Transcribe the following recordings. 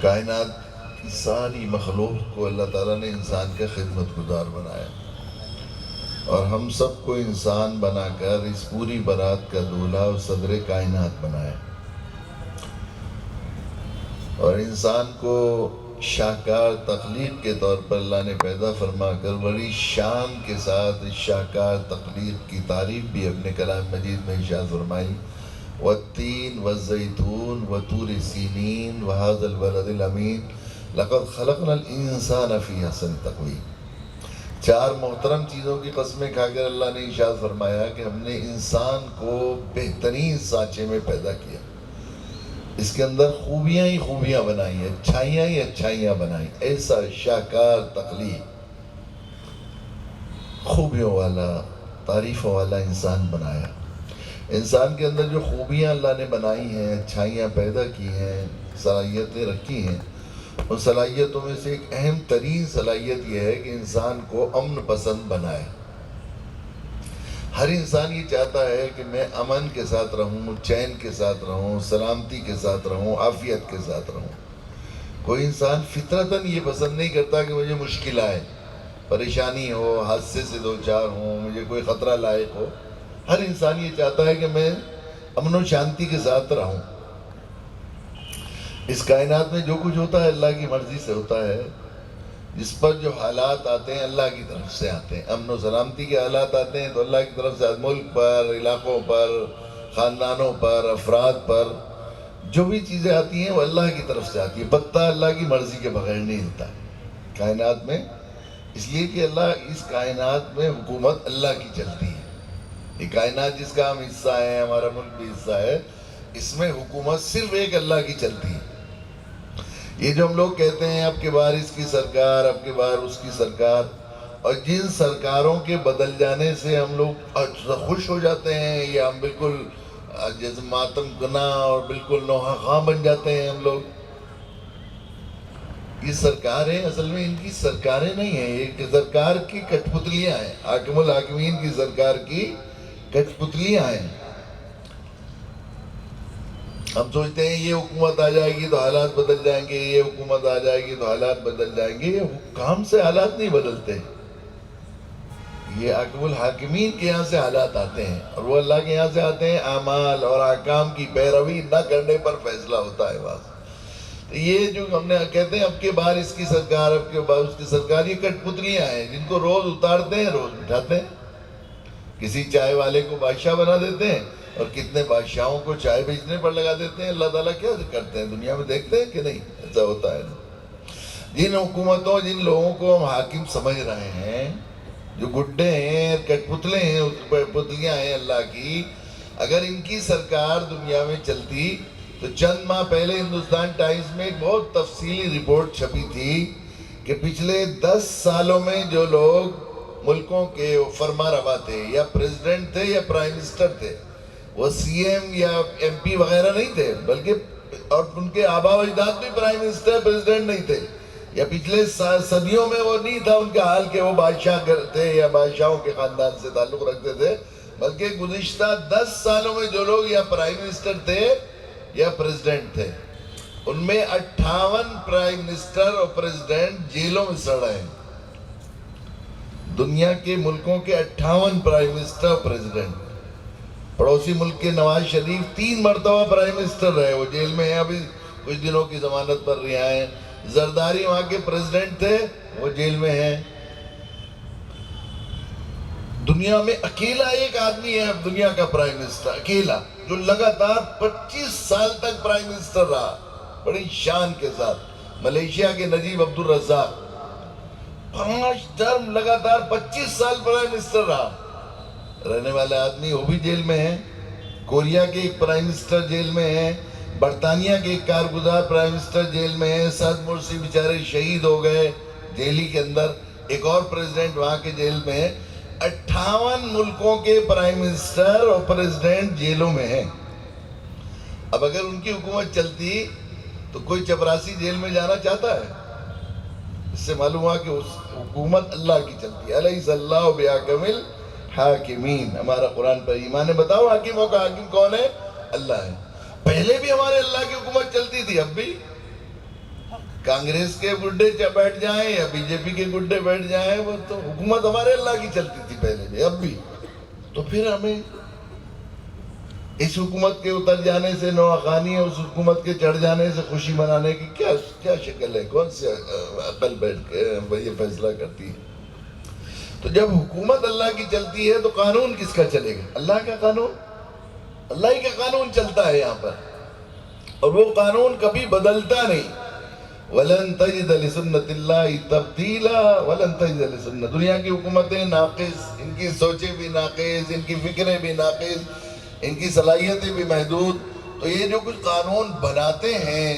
کائنات کی ساری مخلوق کو اللہ تعالیٰ نے انسان کا خدمت گزار بنایا، اور ہم سب کو انسان بنا کر اس پوری برات کا دولہا اور صدر کائنات بنایا، اور انسان کو شاہکار تخلیق کے طور پر اللہ نے پیدا فرما کر بڑی شان کے ساتھ اس شاہکار تخلیق کی تعریف بھی اپنے کلام مجید میں ارشاد فرمائی، والتین والزیتون وطور سینین وہذا البلد الامین لقد خلقنا الانسان فی احسن تقویم۔ چار محترم چیزوں کی قسمیں کھا کر اللہ نے ارشاد فرمایا کہ ہم نے انسان کو بہترین سانچے میں پیدا کیا، اس کے اندر خوبیاں ہی خوبیاں بنائی ہیں، اچھائیاں ہی اچھائیاں بنائی، ایسا شاہکار تخلیق، خوبیوں والا، تعریفوں والا انسان بنایا۔ انسان کے اندر جو خوبیاں اللہ نے بنائی ہیں، اچھائیاں پیدا کی ہیں، صلاحیتیں رکھی ہیں، ان صلاحیتوں میں سے ایک اہم ترین صلاحیت یہ ہے کہ انسان کو امن پسند بنائے۔ ہر انسان یہ چاہتا ہے کہ میں امن کے ساتھ رہوں، چین کے ساتھ رہوں، سلامتی کے ساتھ رہوں، عافیت کے ساتھ رہوں۔ کوئی انسان فطرتاً یہ پسند نہیں کرتا کہ مجھے مشکل آئے، پریشانی ہو، حادثے سے دوچار ہوں، مجھے کوئی خطرہ لاحق ہو۔ ہر انسان یہ چاہتا ہے کہ میں امن و شانتی کے ساتھ رہوں۔ اس کائنات میں جو کچھ ہوتا ہے اللہ کی مرضی سے ہوتا ہے، جس پر جو حالات آتے ہیں اللہ کی طرف سے آتے ہیں۔ امن و سلامتی کے حالات آتے ہیں تو اللہ کی طرف سے، ملک پر، علاقوں پر، خاندانوں پر، افراد پر جو بھی چیزیں آتی ہیں وہ اللہ کی طرف سے آتی ہیں۔ پتہ اللہ کی مرضی کے بغیر نہیں ہلتا کائنات میں، اس لیے کہ اللہ، اس کائنات میں حکومت اللہ کی چلتی ہے۔ یہ کائنات جس کا ہم حصہ ہیں، ہمارا ملک بھی حصہ ہے، اس میں حکومت صرف ایک اللہ کی چلتی ہے۔ یہ جو ہم لوگ کہتے ہیں اب کے بار اس کی سرکار، اب کے بار اس کی سرکار، اور جن سرکاروں کے بدل جانے سے ہم لوگ خوش ہو جاتے ہیں یا ہم بالکل جیسے ماتم گنا اور بالکل نوحہ خواہ بن جاتے ہیں ہم لوگ، یہ سرکاریں اصل میں ان کی سرکاریں نہیں ہیں، یہ سرکار کی کٹ پتلیاں ہیں، حاکم الحاکمین کی سرکار کی کٹ پتلیاں ہیں۔ ہم سوچتے ہیں یہ حکومت آ جائے گی تو حالات بدل جائیں گے، یہ حکومت آ جائے گی تو حالات بدل جائیں گے۔ یہ حکام سے حالات نہیں بدلتے، یہ حاکم الحاکمین کے یہاں سے حالات آتے ہیں، اور وہ اللہ کے یہاں سے آتے ہیں۔ اعمال اور احکام کی پیروی نہ کرنے پر فیصلہ ہوتا ہے بس۔ تو یہ جو ہم نے کہتے ہیں اب کے بار اس کی سرکار، اب کے بار اس کی سرکار، یہ کٹ پتلیاں ہیں جن کو روز اتارتے ہیں، روز بٹھاتے ہیں۔ کسی چائے والے کو بادشاہ بنا دیتے ہیں اور کتنے بادشاہوں کو چائے بیچنے پر لگا دیتے ہیں۔ اللہ تعالیٰ کیا کرتے ہیں دنیا میں، دیکھتے ہیں کہ نہیں؟ ایسا ہوتا ہے۔ جن حکومتوں، جن لوگوں کو ہم حاکم سمجھ رہے ہیں، جو گڈے ہیں، کٹ پتلے ہیں، پتلیاں ہیں اللہ کی، اگر ان کی سرکار دنیا میں چلتی تو چند ماہ پہلے ہندوستان ٹائمز میں ایک بہت تفصیلی رپورٹ چھپی تھی کہ پچھلے 10 سالوں میں جو لوگ ملکوں کے فرما روا تھے، یا پریزیڈنٹ تھے یا پرائم منسٹر تھے، وہ سی ایم یا ایم پی وغیرہ نہیں تھے، بلکہ اور ان کے آبا و اجداد بھی پرائم منسٹر، پریزیڈنٹ نہیں تھے، یا پچھلے صدیوں میں وہ نہیں تھا ان کا حال کہ وہ بادشاہ تھے یا بادشاہوں کے خاندان سے تعلق رکھتے تھے، بلکہ گزشتہ 10 سالوں میں جو لوگ یا پرائم منسٹر تھے یا پریزیڈنٹ تھے، ان میں 58 پرائم منسٹر اور پریزیڈنٹ جیلوں میں سڑ رہے ہیں۔ دنیا کے ملکوں کے 58 پرائم منسٹر اور پریزیڈنٹ۔ پڑوسی ملک کے نواز شریف 3 مرتبہ پرائم منسٹر رہے، وہ جیل میں ہیں، ابھی کچھ دنوں کی ضمانت پر رہا ہیں۔ زرداری وہاں کے پریزیڈنٹ تھے، وہ جیل میں ہیں۔ دنیا میں اکیلا ایک آدمی ہے اب دنیا کا پرائم منسٹر، اکیلا، جو لگاتار 25 سال تک پرائم منسٹر رہا، بڑی شان کے ساتھ۔ ملیشیا کے نجیب عبد الرزاق 5 ٹرم لگاتار 25 سال پرائم منسٹر رہا، رہنے والے آدمی، وہ بھی جیل میں ہیں۔ کوریا کے ایک پرائم منسٹر جیل میں ہیں، برطانیہ کے ایک کارگزار پرائم منسٹر جیل میں ہیں، سعد مرسی بیچارے شہید ہو گئے جیل ہی کے اندر، ایک اور پریزیڈنٹ وہاں کے جیل میں ہے۔ 58 ملکوں کے پرائم منسٹر اور پریزیڈنٹ جیلوں میں ہیں۔ اب اگر ان کی حکومت چلتی تو کوئی چپراسی جیل میں جانا چاہتا ہے؟ اس سے معلوم ہوا کہ اس حکومت اللہ کی چلتی ہے۔ الیس اللہ بحکم الحاکمین، ہمارا قرآن پر ایمان ہے۔ بتاؤ حاکموں کا حاکم کون ہے؟ اللہ ہے۔ پہلے بھی ہمارے اللہ کی حکومت چلتی تھی، اب بھی کانگریس کے گڈے بیٹھ جائیں یا بی جے پی کے گڈے بیٹھ جائیں، وہ تو حکومت ہمارے اللہ کی چلتی تھی پہلے بھی اب بھی، تو پھر ہمیں اس حکومت کے اتر جانے سے نواخوانی ہے، اس حکومت کے چڑھ جانے سے خوشی منانے کی کیا شکل ہے؟ کون سے عقل بیٹھ کے یہ فیصلہ کرتی ہے؟ تو جب حکومت اللہ کی چلتی ہے تو قانون کس کا چلے گا؟ اللہ کا قانون، اللہ ہی کا قانون چلتا ہے یہاں پر، اور وہ قانون کبھی بدلتا نہیں۔ وَلَن تَجِدَ لِسُنَّةِ اللَّهِ تَبْدِيلًا وَلَن تَجِدَ لِسُنَّةِ، دنیا کی حکومتیں ناقص، ان کی سوچیں بھی ناقص، ان کی فکریں بھی ناقص، ان کی صلاحیتیں بھی محدود، تو یہ جو کچھ قانون بناتے ہیں،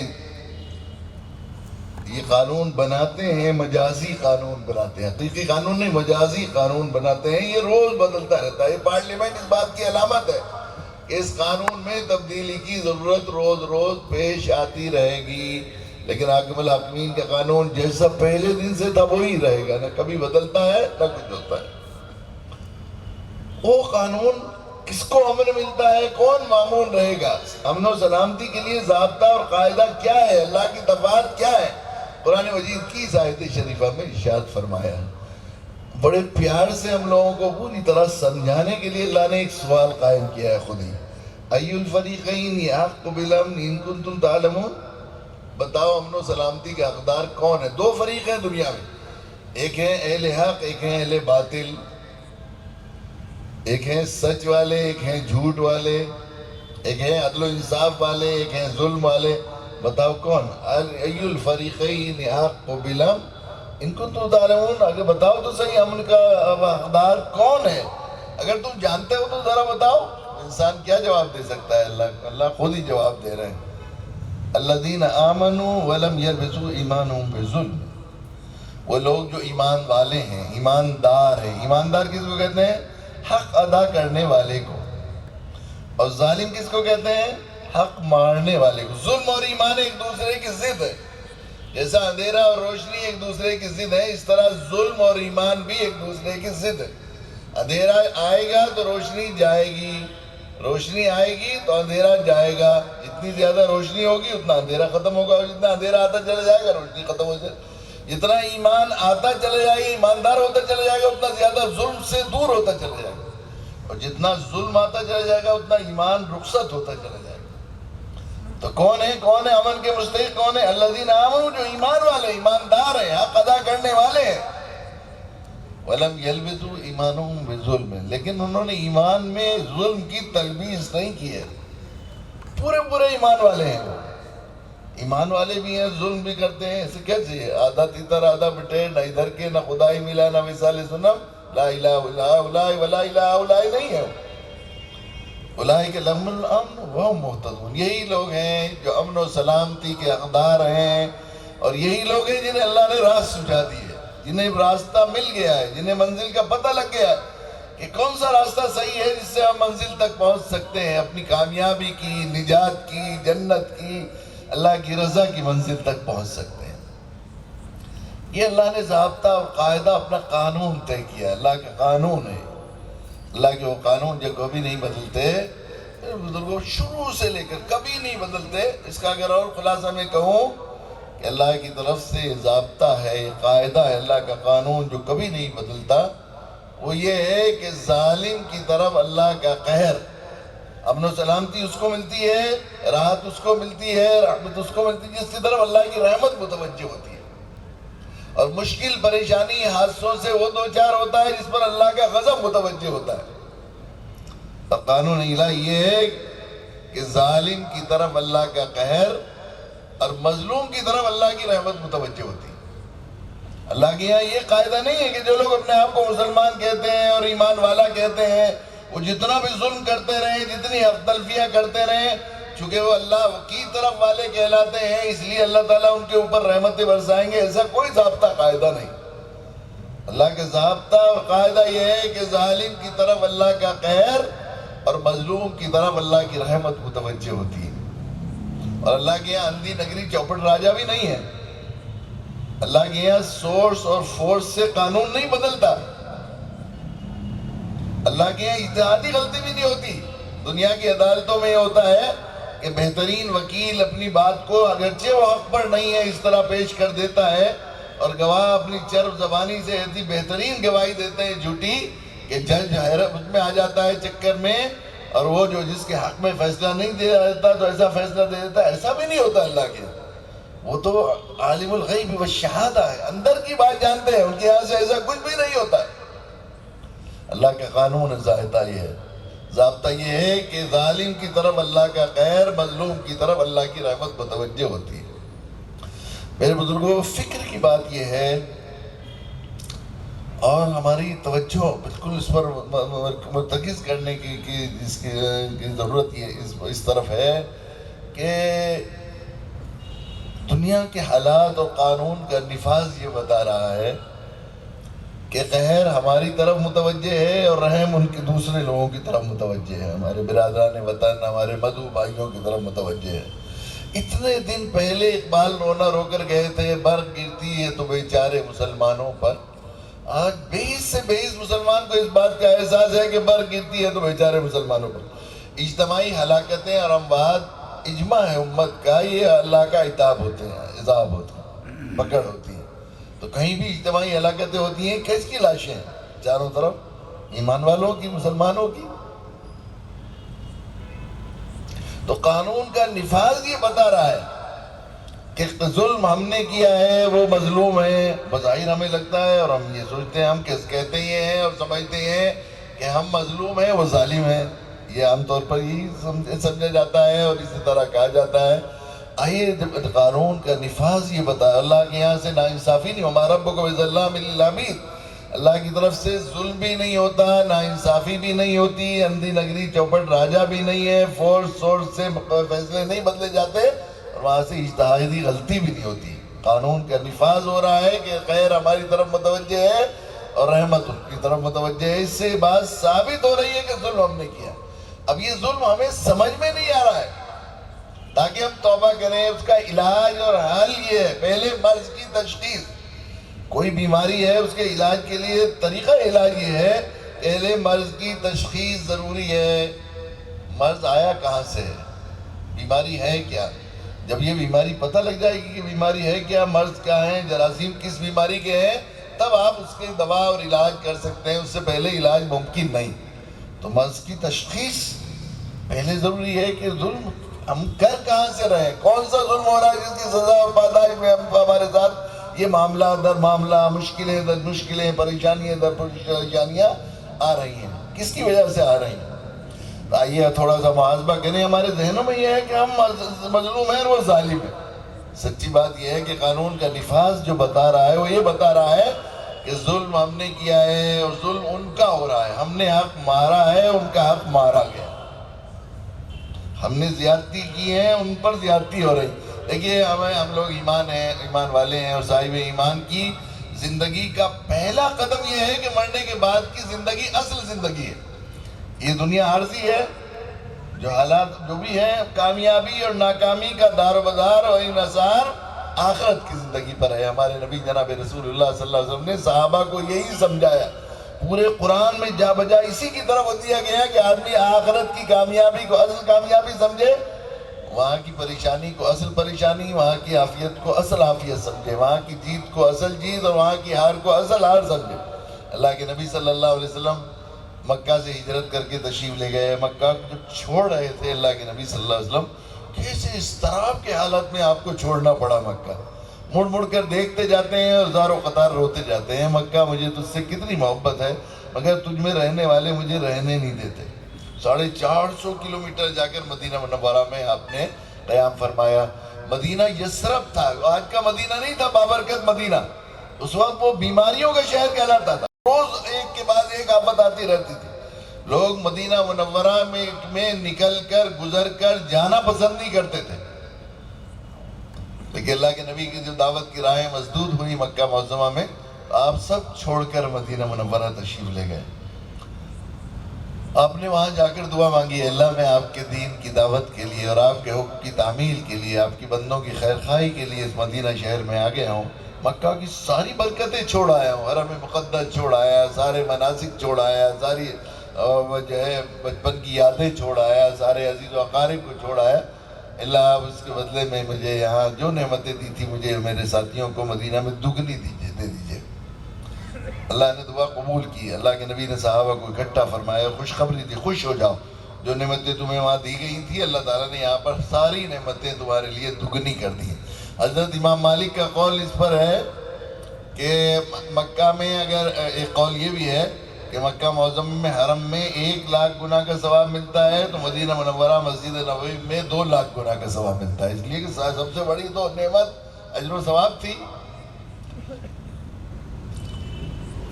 یہ قانون بناتے ہیں، مجازی قانون بناتے ہیں، حقیقی قانون نہیں، مجازی قانون بناتے ہیں، یہ روز بدلتا رہتا ہے۔ یہ پارلیمنٹ اس بات کی علامت ہے کہ اس قانون میں تبدیلی کی ضرورت روز روز پیش آتی رہے گی، لیکن حاکم الحاکمین کا قانون جیسا پہلے دن سے تھا وہی رہے گا، نہ کبھی بدلتا ہے نہ کچھ ہوتا ہے۔ وہ قانون کس کو امن ملتا ہے؟ کون معمول رہے گا؟ امن و سلامتی کے لیے ضابطہ اور قاعدہ کیا ہے؟ اللہ کی دفعات کیا ہے؟ قرآن مجید کی اس آیت شریفہ میں ارشاد فرمایا، بڑے پیار سے ہم لوگوں کو پوری طرح سمجھانے کے لیے اللہ نے ایک سوال قائم کیا ہے خود ہی، ای الفریقین یحق بالامن ان کنتم تعلمون، بتاؤ امن و سلامتی کے حقدار کون ہیں؟ دو فریق ہیں دنیا میں، ایک ہیں اہل حق، ایک ہیں اہل باطل، ایک ہیں سچ والے، ایک ہیں جھوٹ والے، ایک ہیں عدل و انصاف والے، ایک ہیں ظلم والے، بتاؤ کون؟ ای الفریقین احق بالامن ان کنتم تعلمون، اگر بتاؤ تو صحیح امن کا حقدار کون ہے؟ اگر تم جانتے ہو تو ذرا بتاؤ۔ انسان کیا جواب دے سکتا ہے؟ اللہ خود ہی جواب دے رہے ہیں، الذین آمنوا ولم یلبسوا ایمانہم بظلم، وہ لوگ جو ایمان والے ہیں، ایماندار ہیں۔ ایماندار کس کو کہتے ہیں؟ حق ادا کرنے والے کو۔ اور ظالم کس کو کہتے ہیں؟ حق مارنے والے کو۔ ظلم اور ایمان ایک دوسرے کی ضد ہے، جیسا اندھیرا اور روشنی ایک دوسرے کی ضد ہے، اس طرح ظلم اور ایمان بھی ایک دوسرے کی ضد ہے۔ اندھیرا آئے گا تو روشنی جائے گی، روشنی آئے گی تو اندھیرا جائے گا، جتنی زیادہ روشنی ہوگی اتنا اندھیرا ختم ہوگا، اور جتنا اندھیرا آتا چلا جائے گا روشنی ختم ہو جائے گا، جتنا ایمان آتا چلا جائے گا، ایماندار ہوتا چلا جائے گا، اتنا زیادہ ظلم سے دور ہوتا چلا جائے گا، اور جتنا ظلم آتا چلا جائے گا اتنا ایمان رخصت ہوتا چلا جائے گا۔ تو کون ہے امن کے مستحق؟ کون ہے؟ الذین آمنوا، جو ایمان والے، ایماندار ہیں، حق ادا کرنے والے ہیں، وَلَمْ يَلْبِسُوا إِيمَانَهُمْ بِظُلْمٍ، لیکن انہوں نے ایمان میں ظلم کی تلبیس نہیں کی ہے۔ پورے ایمان والے ہیں وہ، ایمان والے بھی ہیں، ظلم بھی کرتے ہیں، اسے کیا چاہیے؟ آدھا تیتر آدھا بٹیر، نہ ادھر کے نہ خدائی ملا نہ وصال سنم، لا الہ الا اولئک ولا الہ اولئک نہیں ہے، اولئک لہم الامن وہم مہتدون، یہی لوگ ہیں جو امن و سلامتی کے حقدار ہیں، اور یہی لوگ ہیں جنہیں اللہ نے راہ سمجھا دی ہے، جنہیں راستہ مل گیا ہے، جنہیں منزل کا پتہ لگ گیا ہے کہ کون سا راستہ صحیح ہے جس سے ہم منزل تک پہنچ سکتے ہیں، اپنی کامیابی کی، نجات کی، جنت کی، اللہ کی رضا کی منزل تک پہنچ سکتے ہیں۔ یہ اللہ نے ضابطہ اور قاعدہ، اپنا قانون طے کیا، اللہ کا قانون ہے، اللہ کے وہ قانون جو کبھی نہیں بدلتے، بزرگوں شروع سے لے کر کبھی نہیں بدلتے۔ اس کا اگر اور خلاصہ میں کہوں کہ اللہ کی طرف سے ضابطہ ہے، قاعدہ ہے، اللہ کا قانون جو کبھی نہیں بدلتا، وہ یہ ہے کہ ظالم کی طرف اللہ کا قہر، امن و سلامتی اس کو ملتی ہے، راحت اس کو ملتی ہے، رحمت اس کو ملتی ہے جس کی طرف اللہ کی رحمت متوجہ ہوتی ہے، اور مشکل پریشانی حادثوں سے وہ دو چار ہوتا ہے جس پر اللہ کا غضب متوجہ ہوتا ہے۔ اور قانون الہی یہ ہے کہ ظالم کی طرف اللہ کا قہر اور مظلوم کی طرف اللہ کی رحمت متوجہ ہوتی ہے۔ اللہ کے یہاں یہ قاعدہ نہیں ہے کہ جو لوگ اپنے آپ کو مسلمان کہتے ہیں اور ایمان والا کہتے ہیں، وہ جتنا بھی ظلم کرتے رہیں، جتنی حق تلفیاں کرتے رہیں، چونکہ وہ اللہ کی طرف والے کہلاتے ہیں، اس لیے اللہ تعالیٰ ان کے اوپر رحمتیں برسائیں گے، ایسا کوئی ضابطہ قاعدہ نہیں۔ اللہ کے ضابطہ اور قاعدہ یہ ہے کہ ظالم کی طرف اللہ کا قہر اور مظلوم کی طرف اللہ کی رحمت متوجہ ہوتی ہے۔ اور اللہ کے یہاں اندھی نگری چوپٹ راجہ بھی نہیں ہے، اللہ کے یہاں سورس اور فورس سے قانون نہیں بدلتا، اللہ کے یہاں اجتہادی غلطی بھی نہیں ہوتی۔ دنیا کی عدالتوں میں یہ ہوتا ہے کہ کہ بہترین وکیل اپنی بات کو اگرچہ وہ حق پر نہیں ہے اس طرح پیش کر دیتا ہے، اور گواہ اپنی چرب زبانی سے ایسی بہترین گواہی دیتے ہیں جھوٹی کہ جج حیرت اس میں آ جاتا ہے چکر میں، اور وہ جو جس کے حق میں فیصلہ نہیں دیا جاتا تو ایسا فیصلہ دے دیتا ہے۔ ایسا بھی نہیں ہوتا اللہ کے، وہ تو عالم الغیب والشہادہ ہے، اندر کی بات جانتے ہیں، ان کے یہاں سے ایسا کچھ بھی نہیں ہوتا ہے۔ اللہ کا قانون ضابطہ یہ ہے، ضابطہ یہ ہے کہ ظالم کی طرف اللہ کا خیر، مظلوم کی طرف اللہ کی رحمت متوجہ ہوتی ہے۔ میرے بزرگوں، فکر کی بات یہ ہے، اور ہماری توجہ بالکل اس پر مرتکز کرنے کی اس کی ضرورت یہ اس طرف ہے کہ دنیا کے حالات اور قانون کا نفاذ یہ بتا رہا ہے کہ قہر ہماری طرف متوجہ ہے اور رحم ان کے دوسرے لوگوں کی طرف متوجہ ہے، ہمارے برادران وطن، ہمارے مدعو بھائیوں کی طرف متوجہ ہے۔ اتنے دن پہلے اقبال رونا رو کر گئے تھے، برق گرتی ہے تو بیچارے مسلمانوں پر۔ آج 20 سے 22 مسلمان کو اس بات کا احساس ہے کہ برق گرتی ہے تو بیچارے مسلمانوں پر۔ اجتماعی ہلاکتیں اور اموات اجماع ہے امت کا، یہ اللہ کا عتاب ہوتے ہیں، عذاب ہوتے ہیں، پکڑ ہوتی ہے۔ تو کہیں بھی اجتماعی ہلاکتیں ہوتی ہیں، کس کی لاشیں ہیں چاروں طرف؟ ایمان والوں کی، مسلمانوں کی۔ تو قانون کا نفاذ یہ بتا رہا ہے کہ ظلم ہم نے کیا ہے، وہ مظلوم ہے۔ بظاہر ہمیں لگتا ہے اور ہم یہ سوچتے ہیں، ہم کہتے یہ ہیں اور سمجھتے ہیں کہ ہم مظلوم ہیں، وہ ظالم ہیں، یہ عام طور پر یہی سمجھا جاتا ہے اور اسی طرح کہا جاتا ہے۔ آئیے جب قانون کا نفاذ یہ بتا، اللہ کے یہاں سے ناانصافی نہیں، وَمَا رَبُّكَ بِظَلَّامٍ لِّلْعَبِيدِ، اللہ کی طرف سے ظلم بھی نہیں ہوتا، ناانصافی بھی نہیں ہوتی، اندھی نگری چوپٹ راجہ بھی نہیں ہے، فورس سے فیصلے نہیں بدلے جاتے، اور وہاں سے اجتہادی غلطی بھی نہیں ہوتی۔ قانون کا نفاذ ہو رہا ہے کہ خیر ہماری طرف متوجہ ہے اور رحمت ان کی طرف متوجہ ہے۔ اس سے بات ثابت ہو رہی ہے کہ ظلم ہم نے کیا۔ اب یہ ظلم ہمیں سمجھ میں نہیں آ رہا ہے، تاکہ ہم توبہ کریں۔ اس کا علاج اور حل یہ ہے، پہلے مرض کی تشخیص۔ کوئی بیماری ہے، اس کے علاج کے لیے طریقہ علاج یہ ہے، پہلے مرض کی تشخیص ضروری ہے۔ مرض آیا کہاں سے ہے، بیماری ہے کیا؟ جب یہ بیماری پتہ لگ جائے گی کہ بیماری ہے کیا، مرض کیا ہے، جراثیم کس بیماری کے ہیں، تب آپ اس کے دوا اور علاج کر سکتے ہیں، اس سے پہلے علاج ممکن نہیں۔ تو مرض کی تشخیص پہلے ضروری ہے کہ ظلم ہم کر کہاں سے رہے، کون سا ظلم ہو رہا ہے جس کی سزا اور پاداش میں ہمارے ساتھ یہ معاملہ در معاملہ، مشکلیں در مشکلیں، پریشانیاں در پریشانیاں آ رہی ہیں، کس کی وجہ سے آ رہی ہیں؟ آئیے تھوڑا سا محاسبہ کریں۔ ہمارے ذہنوں میں یہ ہے کہ ہم مظلوم ہیں اور وہ ظالم ہے۔ سچی بات یہ ہے کہ قانون کا نفاذ جو بتا رہا ہے وہ یہ بتا رہا ہے کہ ظلم ہم نے کیا ہے اور ظلم ان کا ہو رہا ہے، ہم نے حق مارا ہے، ان کا حق مارا گیا، ہم نے زیادتی کی ہے، ان پر زیادتی ہو رہی۔ دیکھیے ہم لوگ ایمان والے ہیں، اور صاحب ایمان کی زندگی کا پہلا قدم یہ ہے کہ مرنے کے بعد کی زندگی اصل زندگی ہے۔ یہ دنیا عارضی ہے، جو حالات جو بھی ہیں، کامیابی اور ناکامی کا دار و مدار اور انحصار آخرت کی زندگی پر ہے۔ ہمارے نبی جناب رسول اللہ صلی اللہ علیہ وسلم نے صحابہ کو یہی سمجھایا، پورے قرآن میں جا بجا اسی کی طرف دیا گیا کہ آدمی آخرت کی کامیابی کو اصل کامیابی سمجھے، وہاں کی پریشانی کو اصل پریشانی، وہاں کی عافیت کو اصل عافیت سمجھے، وہاں کی جیت کو اصل جیت اور وہاں کی ہار کو اصل ہار سمجھے۔ اللہ کے نبی صلی اللہ علیہ وسلم مکہ سے ہجرت کر کے تشریف لے گئے، مکہ جب چھوڑ رہے تھے اللہ کے نبی صلی اللہ علیہ وسلم، کیسے اضطراب کے حالت میں آپ کو چھوڑنا پڑا مکہ۔ مڑ مڑ کر دیکھتے جاتے ہیں اور زار و قطار روتے جاتے ہیں، مکہ مجھے تجھ سے کتنی محبت ہے، مگر تجھ میں رہنے والے مجھے رہنے نہیں دیتے۔ 450 کلومیٹر جا کر مدینہ منورہ میں آپ نے قیام فرمایا۔ مدینہ یثرب تھا، آج کا مدینہ نہیں تھا، بابرکت مدینہ۔ اس وقت وہ بیماریوں کا شہر کہلاتا تھا، روز ایک کے بعد ایک آفت آتی رہتی تھی۔ لوگ مدینہ منورہ میں نکل کر گزر کر جانا پسند نہیں کرتے تھے، لیکن اللہ کے نبی کی جو دعوت کی راہیں مسدود ہوئی مکہ معظمہ میں، آپ سب چھوڑ کر مدینہ منورہ تشریف لے گئے۔ آپ نے وہاں جا کر دعا مانگی، اللہ میں آپ کے دین کی دعوت کے لیے اور آپ کے حکم کی تعمیل کے لیے، آپ کی بندوں کی خیر خواہی کے لیے اس مدینہ شہر میں آ گیا ہوں، مکہ کی ساری برکتیں چھوڑ آیا ہوں، حرم مقدس چھوڑ آیا، سارے مناسک چھوڑ آیا، ساری جو ہے بچپن کی یادیں چھوڑ آیا، سارے عزیز و اقارب کو چھوڑ آیا، اللہ آپ اس کے بدلے میں مجھے یہاں جو نعمتیں دی تھی مجھے میرے ساتھیوں کو مدینہ میں دگنی دے دیجئے۔ اللہ نے دعا قبول کی۔ اللہ کے نبی نے صحابہ کو اکٹھا فرمایا، خوشخبری دی، خوش ہو جاؤ، جو نعمتیں تمہیں وہاں دی گئی تھی اللہ تعالیٰ نے یہاں پر ساری نعمتیں تمہارے لیے دگنی کر دی۔ حضرت امام مالک کا قول اس پر ہے کہ مکہ میں اگر ایک قول یہ بھی ہے کہ مکہ معظم میں حرم میں 1,00,000 گناہ کا ثواب ملتا ہے تو مدینہ منورہ مسجد نبوی میں 2,00,000 گناہ کا ثواب ملتا ہے، اس لیے کہ سب سے بڑی تو نعمت اجر و ثواب تھی۔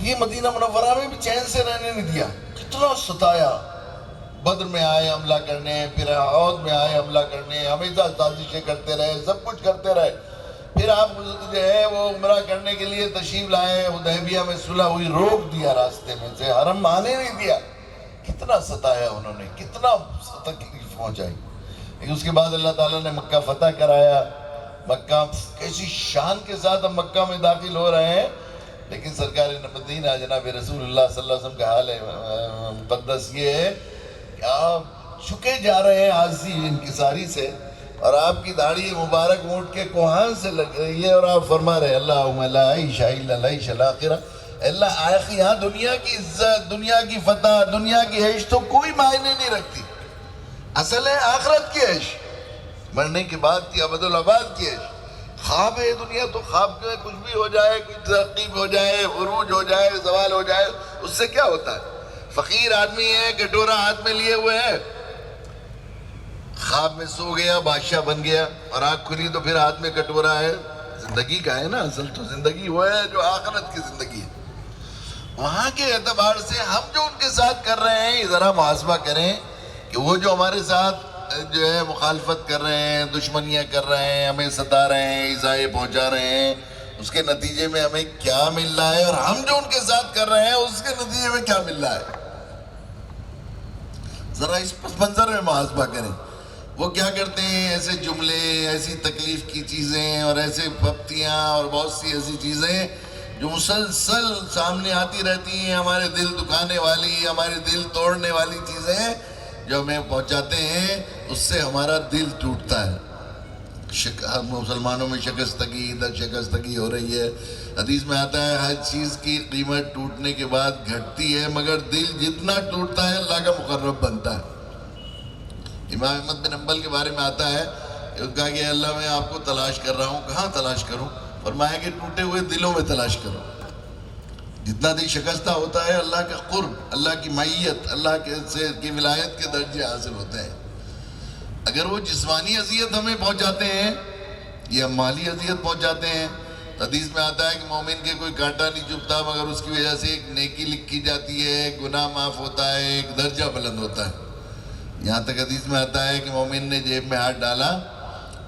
یہ مدینہ منورہ میں بھی چین سے رہنے نہیں دیا، کتنا ستایا۔ بدر میں آئے حملہ کرنے، پھر احد میں آئے حملہ کرنے، ہمیشہ سازشیں کرتے رہے، سب کچھ کرتے رہے۔ پھر آپ جو ہے وہ عمرہ کرنے کے لیے تشریف لائے، حدیبیہ میں صلح ہوئی، روک دیا راستے میں سے، حرم آنے نہیں دیا۔ کتنا ستایا انہوں نے، کتنا تکلیف پہنچائی۔ لیکن اس کے بعد اللہ تعالیٰ نے مکہ فتح کرایا۔ مکہ کیسی شان کے ساتھ ہم مکہ میں داخل ہو رہے ہیں، لیکن سرکار مدینہ جناب رسول اللہ صلی اللہ علیہ وسلم کا حال مقدس یہ ہے کہ آپ چھکے جا رہے ہیں عاجزی انکساری سے، اور آپ کی داڑھی مبارک اونٹ کے کوہان سے لگ رہی ہے، اور آپ فرما رہے ہیں اللہم لا عیش الا العیش الاخرہ، اللہ یہاں دنیا کی عزت، دنیا کی فتح، دنیا کی عیش تو کوئی معنی نہیں رکھتی، اصل ہے آخرت کی عیش، مرنے کے بعد کی ابدالآباد کی عیش۔ خواب ہے دنیا تو خواب میں کچھ بھی ہو جائے، کچھ ترقیب ہو جائے، عروج ہو جائے، زوال ہو جائے، اس سے کیا ہوتا ہے؟ فقیر آدمی ہے، کٹورا ہاتھ میں لیے ہوئے ہیں، خواب میں سو گیا بادشاہ بن گیا، اور آنکھ کھلی تو پھر ہاتھ میں کٹورا ہے۔ زندگی کا ہے نا، اصل تو زندگی وہ ہے جو آخرت کی زندگی ہے۔ وہاں کے اعتبار سے ہم جو ان کے ساتھ کر رہے ہیں، ذرا محاسبہ کریں کہ وہ جو ہمارے ساتھ جو ہے مخالفت کر رہے ہیں، دشمنیاں کر رہے ہیں، ہمیں ستا رہے ہیں، ایذائیں پہنچا رہے ہیں، اس کے نتیجے میں ہمیں کیا مل رہا ہے، اور ہم جو ان کے ساتھ کر رہے ہیں اس کے نتیجے میں کیا مل رہا ہے، ذرا اس پس منظر میں محاسبہ کریں۔ وہ کیا کرتے ہیں، ایسے جملے، ایسی تکلیف کی چیزیں اور ایسے پھپتیاں اور بہت سی ایسی چیزیں جو مسلسل سامنے آتی رہتی ہیں، ہمارے دل دکھانے والی، ہمارے دل توڑنے والی چیزیں جو ہمیں پہنچاتے ہیں، اس سے ہمارا دل ٹوٹتا ہے۔ مسلمانوں میں شکستگی در شکستگی ہو رہی ہے۔ حدیث میں آتا ہے ہر چیز کی قیمت ٹوٹنے کے بعد گھٹتی ہے، مگر دل جتنا ٹوٹتا ہے اللہ کا مقرب بنتا ہے۔ امام احمد بن حنبل کے بارے میں آتا ہے کہ کہا کہ اللہ میں آپ کو تلاش کر رہا ہوں، کہاں تلاش کروں؟ فرمایا کہ ٹوٹے ہوئے دلوں میں تلاش کرو۔ جتنا دل شکستہ ہوتا ہے اللہ کا قرب، اللہ کی معیت، اللہ کی ولایت کے درجے حاصل ہوتے ہیں۔ اگر وہ جسمانی اذیت ہمیں پہنچاتے ہیں یا مالی اذیت پہنچاتے ہیں، حدیث میں آتا ہے کہ مومن کے کوئی کانٹا نہیں چبھتا مگر اس کی وجہ سے ایک نیکی لکھی جاتی ہے، ایک گناہ معاف ہوتا ہے، ایک درجہ بلند ہوتا ہے۔ یہاں تک حدیث میں آتا ہے کہ مومن نے جیب میں ہاتھ ڈالا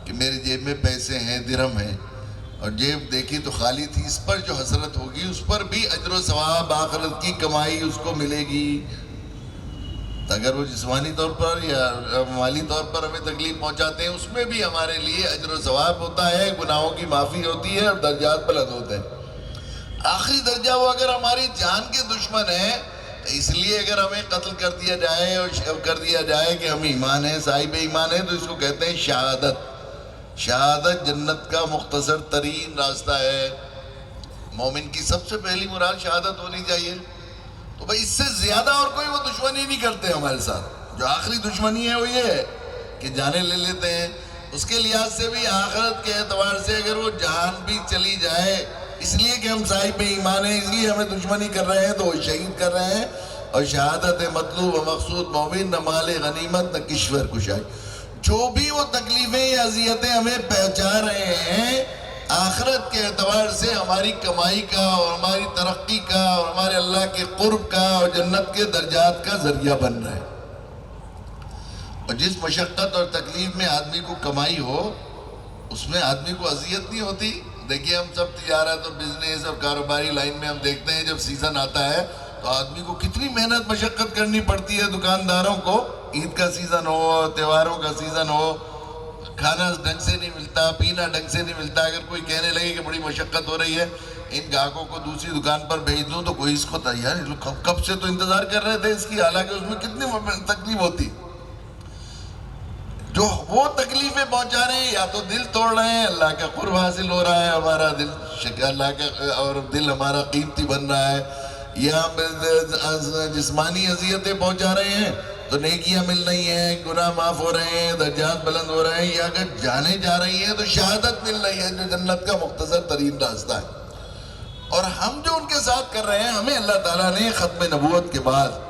کہ میری جیب میں پیسے ہیں، درہم ہیں، اور جیب دیکھی تو خالی تھی، اس پر جو حسرت ہوگی اس پر بھی اجر و ثواب، آخرت کی کمائی اس کو ملے گی۔ اگر وہ جسمانی طور پر یا مالی طور پر ہمیں تکلیف پہنچاتے ہیں، اس میں بھی ہمارے لیے اجر و ثواب ہوتا ہے، گناہوں کی معافی ہوتی ہے اور درجات بلند ہوتے ہیں۔ آخری درجہ وہ اگر ہماری جان کے دشمن ہیں، اس لیے اگر ہمیں قتل کر دیا جائے اور کر دیا جائے کہ ہم ایمان ہیں، صاحب ایمان ہیں، تو اس کو کہتے ہیں شہادت۔ شہادت جنت کا مختصر ترین راستہ ہے۔ مومن کی سب سے پہلی مراد شہادت ہونی چاہیے۔ تو بھائی اس سے زیادہ اور کوئی وہ دشمنی نہیں کرتے ہمارے ساتھ۔ جو آخری دشمنی ہے وہ یہ ہے کہ جانیں لے لیتے ہیں۔ اس کے لحاظ سے بھی، آخرت کے اعتبار سے اگر وہ جان بھی چلی جائے، اس لیے کہ ہم صاحب ایمان ہیں، اس لیے ہمیں دشمنی کر رہے ہیں، تو وہ شہید کر رہے ہیں۔ اور شہادت مطلوب و مقصود مومن، نہ مال غنیمت نہ کشور کشائی۔ جو بھی وہ تکلیفیں یا اذیتیں ہمیں پہنچا رہے ہیں، آخرت کے اعتبار سے ہماری کمائی کا اور ہماری ترقی کا اور ہمارے اللہ کے قرب کا اور جنت کے درجات کا ذریعہ بن رہے ہیں۔ اور جس مشقت اور تکلیف میں آدمی کو کمائی ہو، اس میں آدمی کو اذیت نہیں ہوتی۔ دیکھیے ہم سب تجارت اور بزنس اور کاروباری لائن میں ہم دیکھتے ہیں جب سیزن آتا ہے تو آدمی کو کتنی محنت مشقت کرنی پڑتی ہے۔ دکانداروں کو عید کا سیزن ہو، تہواروں کا سیزن ہو، کھانا ڈھنگ سے نہیں ملتا، پینا ڈھنگ سے نہیں ملتا۔ اگر کوئی کہنے لگے کہ بڑی مشقت ہو رہی ہے، ان گاہکوں کو دوسری دکان پر بھیج دوں، تو کوئی اس کو تیار کب سے تو انتظار کر رہے تھے اس کی، حالانکہ اس میں کتنی تکلیف ہوتی۔ جو جو وہ تکلیفیں پہنچا رہے ہیں یا تو دل توڑ رہے ہیں، اللہ کا قرب حاصل ہو رہا ہے، ہمارا دل اللہ کا اور دل ہمارا قیمتی بن رہا ہے، یا جسمانی اذیتیں پہنچا رہے ہیں تو نیکیاں مل رہی ہیں، گناہ معاف ہو رہے ہیں، درجات بلند ہو رہے ہیں، یا اگر جانے جا رہی ہیں تو شہادت مل رہی ہے جو جنت کا مختصر ترین راستہ ہے۔ اور ہم جو ان کے ساتھ کر رہے ہیں، ہمیں اللہ تعالیٰ نے ختم نبوت کے بعد،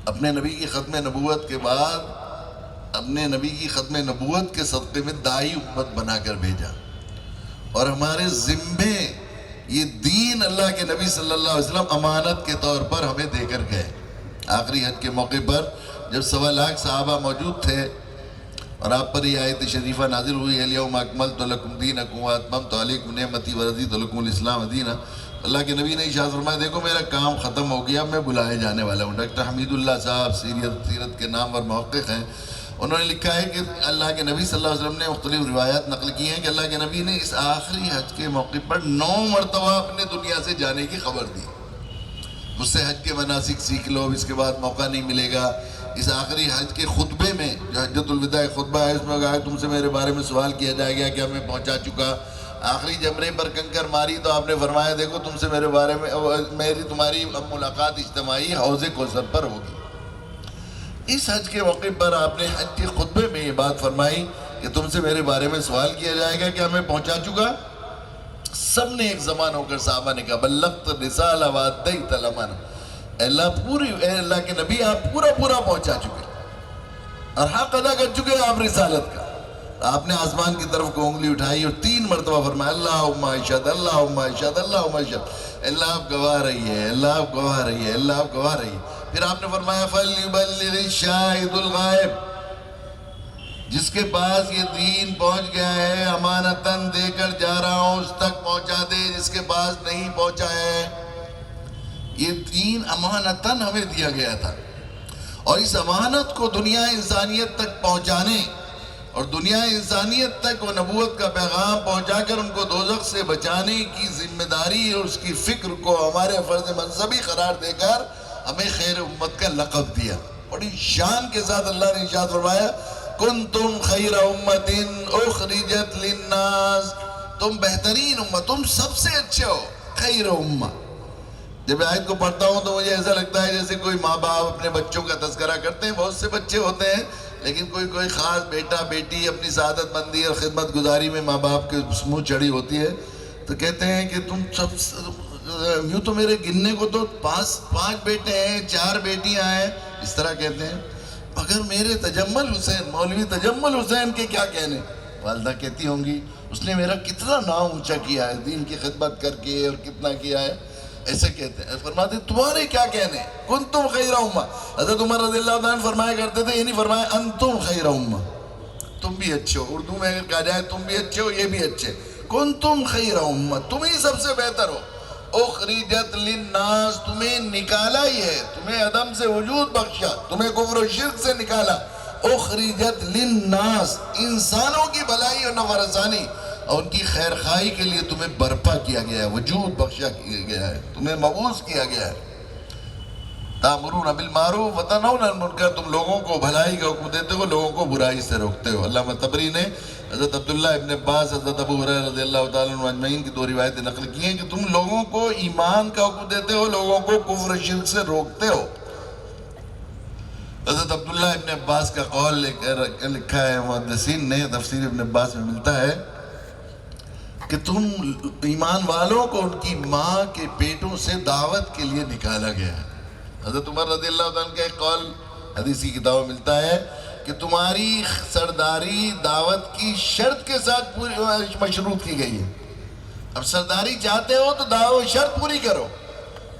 اپنے نبی کی ختم نبوت کے بعد، اپنے نبی کی ختم نبوت کے صدقے میں داعی امت بنا کر بھیجا، اور ہمارے ذمے یہ دین اللہ کے نبی صلی اللہ علیہ وسلم امانت کے طور پر ہمیں دے کر گئے۔ آخری حج کے موقع پر جب 1.25 لاکھ صحابہ موجود تھے اور آپ پر یہ آیت شریفہ نازل ہوئی، الیوم اکملت لکم دینکم واتممت علیکم نعمتی ورضیت لکم الاسلام دینا، اللہ کے نبی نے ارشاد فرمایا دیکھو میرا کام ختم ہو گیا، میں بلائے جانے والا ہوں۔ ڈاکٹر حمید اللہ صاحب سیرت کے نام اور محقق ہیں، انہوں نے لکھا ہے کہ اللہ کے نبی صلی اللہ علیہ وسلم نے مختلف روایات نقل کی ہیں کہ اللہ کے نبی نے اس آخری حج کے موقع پر 9 مرتبہ اپنے دنیا سے جانے کی خبر دی۔ مجھ سے حج کے مناسک سیکھ لو، اب اس کے بعد موقع نہیں ملے گا۔ اس آخری حج کے خطبے میں جو حجۃ الوداع خطبہ ہے، اس میں کہا تم سے میرے بارے میں سوال کیا جائے گا کہ میں پہنچا چکا۔ آخری جمرے پر کنکر ماری تو آپ نے فرمایا دیکھو تم سے میرے بارے میں تمہاری ملاقات اجتماعی حوض کوثر پر ہوگی۔ اس حج کے موقع پر آپ نے حج کے خطبے میں یہ بات فرمائی کہ تم سے میرے بارے میں سوال کیا جائے گا کہ میں پہنچا چکا۔ سب نے ایک زمان ہو کر صحابہ نے کہا بلغت الرسالہ وادیت الامانہ، اے اللہ کے نبی آپ پورا پہنچا چکے اور حق ادا کر چکے آپ رسالت کا۔ آپ نے آسمان کی طرف کو انگلی اٹھائی اور 3 مرتبہ فرمایا اللہم اشہد اللہم اشہد اللہم اشہد، اللہ آپ گواہ رہی ہے، اللہ آپ گواہ رہی ہے، اللہ آپ گواہ رہی ہے۔ پھر آپ نے فرمایا فَلْيُبَلِّغِ الشَّاهِدُ الْغَائِبُ، جس کے پاس یہ دین پہنچ گیا ہے امانتاً دے کر جا رہا ہوں اس تک پہنچا دے جس کے پاس نہیں پہنچا ہے۔ یہ دین امانتاً ہمیں دیا گیا تھا، اور اس امانت کو دنیا انسانیت تک پہنچانے اور دنیا انسانیت تک وہ نبوت کا پیغام پہنچا کر ان کو دوزخ سے بچانے کی ذمہ داری اور اس کی فکر کو ہمارے فرض منصبی قرار دے کر ہمیں خیر امت کا لقب دیا۔ بڑی شان کے ساتھ اللہ نے ارشاد فرمایا کنتم خیر امت اخرجت للناس، تم بہترین امت، تم سب سے اچھے ہو، خیر امت۔ جب آیت کو پڑھتا ہوں تو مجھے ایسا لگتا ہے جیسے کوئی ماں باپ اپنے بچوں کا تذکرہ کرتے ہیں، بہت سے بچے ہوتے ہیں لیکن کوئی خاص بیٹا بیٹی اپنی سعادت مندی اور خدمت گزاری میں ماں باپ کے منہ چڑھی ہوتی ہے تو کہتے ہیں کہ تم سب، یوں تو میرے گننے کو تو 5 بیٹے ہیں 4 بیٹیاں ہیں، اس طرح کہتے ہیں، مگر میرے تجمل حسین، مولوی تجمل حسین کے کیا کہنے۔ والدہ کہتی ہوں گی اس نے میرا کتنا نام اونچا کیا ہے دین کی خدمت کر کے اور کتنا کیا ہے، ایسے کہتے ہیں۔ فرماتے ہیں تمہارے کیا کہنے، کنتم خیر امہ۔ حضرت عمر رضی اللہ عنہ فرمایا کرتے تھے، یہ نہیں فرمایا انتم خیر امہ، تم بھی اچھے ہو، اردو میں اگر کہا جائے تم بھی اچھے ہو یہ بھی اچھے، کنتم خیر امہ، تم ہی سب سے بہتر ہو، اخرجت للناس، تمہیں نکالا ہی ہے، تمہیں عدم سے وجود بخشا، تمہیں کفر و شرک سے نکالا، اخرجت للناس، انسانوں کی بھلائی اور نفع رسانی اور ان کی خیر خواہی کے لیے تمہیں برپا کیا گیا ہے، وجود بخشا کیا گیا ہے، تمہیں مبعوث کیا گیا ہے۔ تأمرون بالمعروف وتنہون عن المنکر، تم لوگوں کو بھلائی کا حکم دیتے ہو، لوگوں کو برائی سے روکتے ہو۔ علامہ طبری نے حضرت عبداللہ ابن عباس، حضرت ابو ہریرہ رضی اللہ تعالیٰ عنہ اجمعین کی 2 روایتیں نقل کی ہیں کہ تم لوگوں کو ایمان کا حکم دیتے ہو، لوگوں کو کفر شرک سے روکتے ہو۔ حضرت عبداللہ ابن عباس کا قول لکھا ہے محدثین نے، تفسیر ابن عباس میں ملتا ہے کہ تم ایمان والوں کو ان کی ماں کے پیٹوں سے دعوت کے لیے نکالا گیا ہے۔ حضرت عمر رضی اللہ عنہ کا ایک قول حدیثی کتاب میں ملتا ہے کہ تمہاری سرداری دعوت کی شرط کے ساتھ مشروط کی گئی ہے۔ اب سرداری چاہتے ہو تو دعوت شرط پوری کرو۔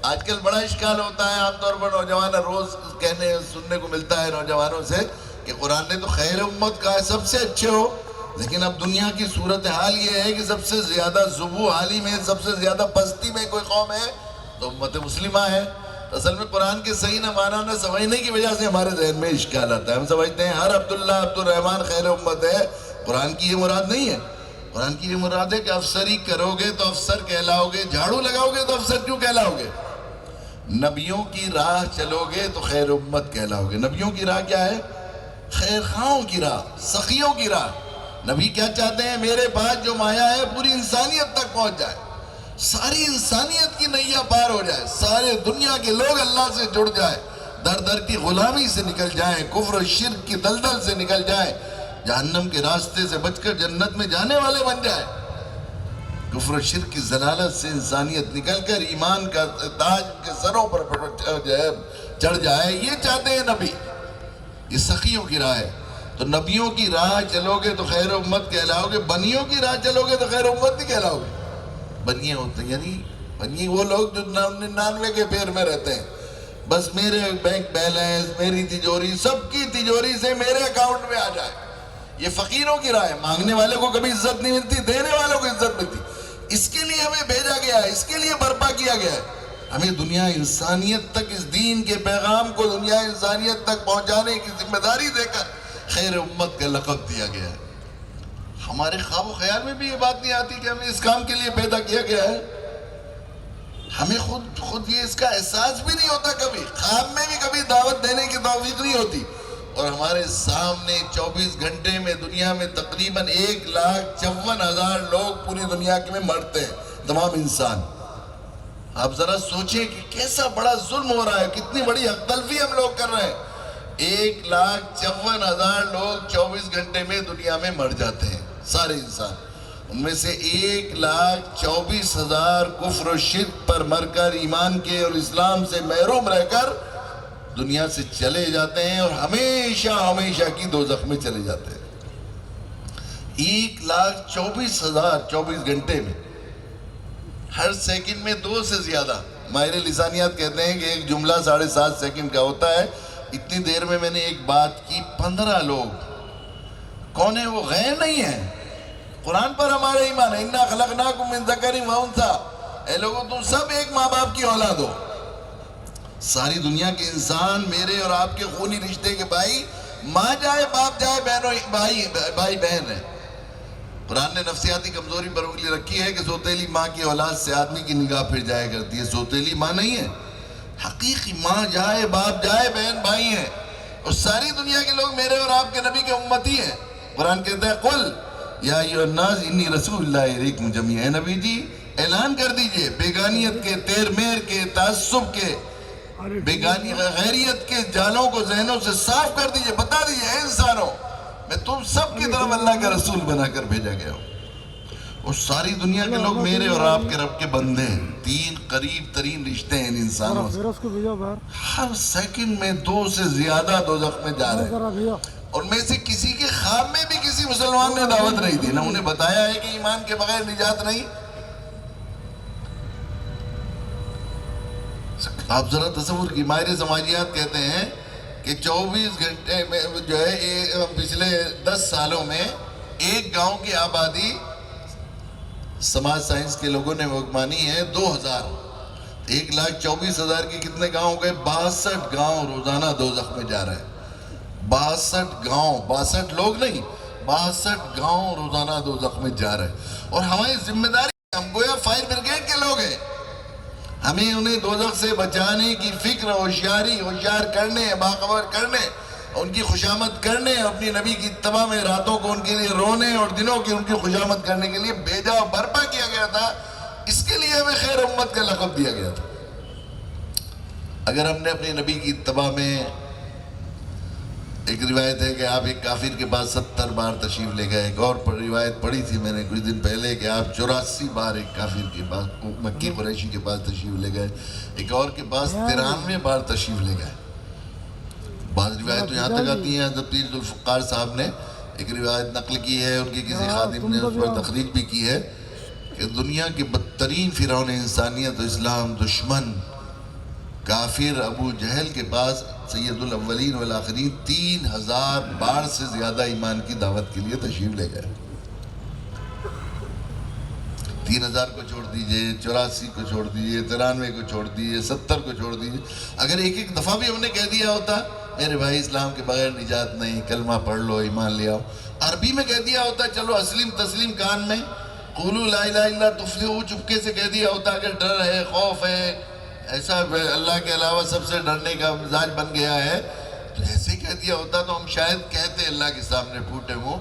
آج کل بڑا اشکال ہوتا ہے، عام طور پر نوجوان روز کہنے سننے کو ملتا ہے نوجوانوں سے کہ قرآن نے تو خیر امت کہا ہے سب سے اچھے ہو، لیکن اب دنیا کی صورتحال یہ ہے کہ سب سے زیادہ ذبو حالی میں، سب سے زیادہ پستی میں کوئی قوم ہے تو امت مسلمہ ہے۔ اصل میں قرآن کے صحیح نہ معنی نہ سمجھنے کی وجہ سے ہمارے ذہن میں اشکال آتا ہے، ہم سمجھتے ہیں ہر عبداللہ عبد الرحمن خیر امت ہے، قرآن کی یہ مراد نہیں ہے۔ قرآن کی یہ مراد ہے کہ افسری کرو گے تو افسر کہلاؤ گے، جھاڑو لگاؤ گے تو افسر کیوں کہلاؤ گے، نبیوں کی راہ چلو گے تو خیر امت کہلاؤ گے۔ نبیوں کی راہ کیا ہے؟ خیر خواہوں کی راہ، سخیوں کی راہ. نبی کیا چاہتے ہیں؟ میرے پاس جو مایا ہے پوری انسانیت تک پہنچ جائے، ساری انسانیت کی نیا پار ہو جائے، سارے دنیا کے لوگ اللہ سے جڑ جائے، در در کی غلامی سے نکل جائیں، کفر و شرک کی دلدل سے نکل جائیں، جہنم کے راستے سے بچ کر جنت میں جانے والے بن جائیں. کفر و شرک کی ضلالت سے انسانیت نکل کر ایمان کا تاج کے سروں پر چڑھ جائے، یہ چاہتے ہیں نبی. یہ سخیوں کی راہ ہے. تو نبیوں کی راہ چلو گے تو خیر امت کہلاؤ گے، بنیوں کی راہ چلو گے تو خیر امت نہیں کہلاؤ گے. بنیے ہوتے ہیں یعنی بنیے وہ لوگ جو 99 کے پیر میں رہتے ہیں، بس میرے بینک بیلنس، میری تجوری، سب کی تجوری سے میرے اکاؤنٹ میں آ جائے. یہ فقیروں کی راہ ہے. مانگنے والے کو کبھی عزت نہیں ملتی، دینے والوں کو عزت ملتی. اس کے لیے ہمیں بھیجا گیا ہے، اس کے لیے برپا کیا گیا ہے. ہمیں دنیا انسانیت تک اس دین کے پیغام کو دنیا انسانیت تک پہنچانے کی ذمہ داری دے کر خیر امت کا لقب دیا گیا ہے. ہمارے خواب و خیال میں بھی یہ بات نہیں آتی کہ ہمیں اس کام کے لیے پیدا کیا گیا ہے. ہمیں خود یہ اس کا احساس بھی نہیں ہوتا، کبھی خواب میں بھی کبھی دعوت دینے کی توفیق نہیں ہوتی. اور ہمارے سامنے 24 گھنٹے میں دنیا میں تقریباً 1,54,000 لوگ پوری دنیا میں مرتے ہیں، تمام انسان. آپ ذرا سوچیں کہ کیسا بڑا ظلم ہو رہا ہے، کتنی بڑی حق تلفی ہم لوگ کر رہے ہیں. 1,54,000 لوگ 24 گھنٹے میں دنیا میں مر جاتے ہیں، سارے انسان. ان میں سے 1,24,000 کفر و شرک پر مر کر ایمان کے اور اسلام سے محروم رہ کر دنیا سے چلے جاتے ہیں اور ہمیشہ ہمیشہ کی دوزخ میں چلے جاتے ہیں. 1,24,000 24 گھنٹے میں، ہر سیکنڈ میں 2 سے زیادہ. ماہر لسانیات کہتے ہیں کہ ایک جملہ 7.5 سیکنڈ کا ہوتا ہے. اتنی دیر میں میں نے ایک بات کی، 15 لوگ. کون ہیں وہ؟ غیر نہیں ہیں. قرآن پر ہمارا ایمان ہے. اِنَّا خَلَقْنَاكُم مِّن ذَكَرٍ وَأُنثَىٰ. اے لوگوں تم سب ایک ماں باپ کی اولاد ہو. ساری دنیا کے انسان میرے اور آپ کے خونی رشتے کے بھائی، ماں جائے باپ جائے بہنوں بھائی بہن ہیں. قرآن نے نفسیاتی کمزوری پر انگلی رکھی ہے کہ سوتیلی ماں کی اولاد سے آدمی کی نگاہ پھر جایا کرتی ہے. سوتیلی ماں نہیں ہے، حقیقی ماں جائے باپ جائے بہن بھائی ہیں. اور ساری دنیا کے لوگ میرے اور آپ کے نبی کے امتی ہیں. قرآن کہتا ہے قل یا ایھا الناس انی رسول اللہ الیکم جمیعا. اے نبی جی اعلان کر دیجئے بیگانیت کے، تیر میر کے، تعصب کے، بیگانی غیریت کے جالوں کو ذہنوں سے صاف کر دیجئے. بتا دیجئے اے انسانوں، میں تم سب کی طرف اللہ کا رسول بنا کر بھیجا گیا ہوں. اور ساری دنیا کے لوگ میرے اور آپ کے رب کے بندے ہیں. 3 قریب ترین رشتے ہیں ان انسانوں سے. ہر سیکنڈ میں 2 سے زیادہ دوزخ میں جا رہے ہیں. اور میں سے کسی کے خواب میں بھی کسی مسلمان نے دعوت نہیں دی، نہ انہیں بتایا ہے کہ ایمان کے بغیر نجات نہیں. آپ ذرا تصور کی، ماہر سماجیات کہتے ہیں کہ 24 گھنٹے میں جو ہے پچھلے 10 سالوں میں ایک گاؤں کی آبادی سماج سائنس کے لوگوں نے مانی ہے 2000. 1,24,000 کے کتنے گاؤں گئے؟ 62 گاؤں روزانہ دوزخ میں جا رہے ہیں. 62 گاؤں، 62 لوگ نہیں، 62 گاؤں روزانہ دوزخ میں جا رہے ہیں. اور ہماری ذمہ داری، ہم گویا فائر بریگیڈ کے لوگ ہیں. ہمیں انہیں دوزخ سے بچانے کی فکر، ہوشیار کرنے، باخبر کرنے، ان کی خوشامد کرنے، اپنی نبی کی اتباع میں راتوں کو ان کے لیے رونے اور دنوں کی ان کی خوشامد کرنے کے لیے بھیجا اور برپا کیا گیا تھا. اس کے لیے ہمیں خیر امت کا لقب دیا گیا تھا. اگر ہم نے اپنی نبی کی اتباع میں، ایک روایت ہے کہ آپ ایک کافر کے پاس 70 بار تشریف لے گئے. ایک اور روایت پڑھی تھی میں نے کچھ دن پہلے کہ آپ 84 بار ایک کافر کے پاس، مکی قریشی کے پاس تشریف لے گئے. ایک اور کے پاس 93 بار تشریف لے گئے. بعض روایتیں یہاں تک آتی ہیں، حضرت پیر ذوالفقار صاحب نے ایک روایت نقل کی ہے، ان کی کسی خادم نے اس پر تخریج بھی کی ہے کہ دنیا کے بدترین فرعون انسانیت و اسلام دشمن کافر ابو جہل کے پاس سید الاولین والآخرین 3000 بار سے زیادہ ایمان کی دعوت کے لیے تشریف لے گئے. 3000 کو چھوڑ دیجئے، 84 کو چھوڑ دیجئے، 93 کو چھوڑ دیجئے، 70 کو چھوڑ دیجئے. اگر ایک دفعہ بھی ہم نے کہہ دیا ہوتا میرے بھائی اسلام کے بغیر نجات نہیں، کلمہ پڑھ لو، ایمان لے آؤ. عربی میں کہہ دیا ہوتا چلو اسلم تسلیم کان میں، قولوا لا الہ الا اللہ تفلحوا چپکے سے کہہ دیا ہوتا. اگر ڈر ہے، خوف ہے، ایسا اللہ کے علاوہ سب سے ڈرنے کا مزاج بن گیا ہے ایسے کہہ دیا ہوتا تو ہم شاید کہتے اللہ کے سامنے پھوٹے منہ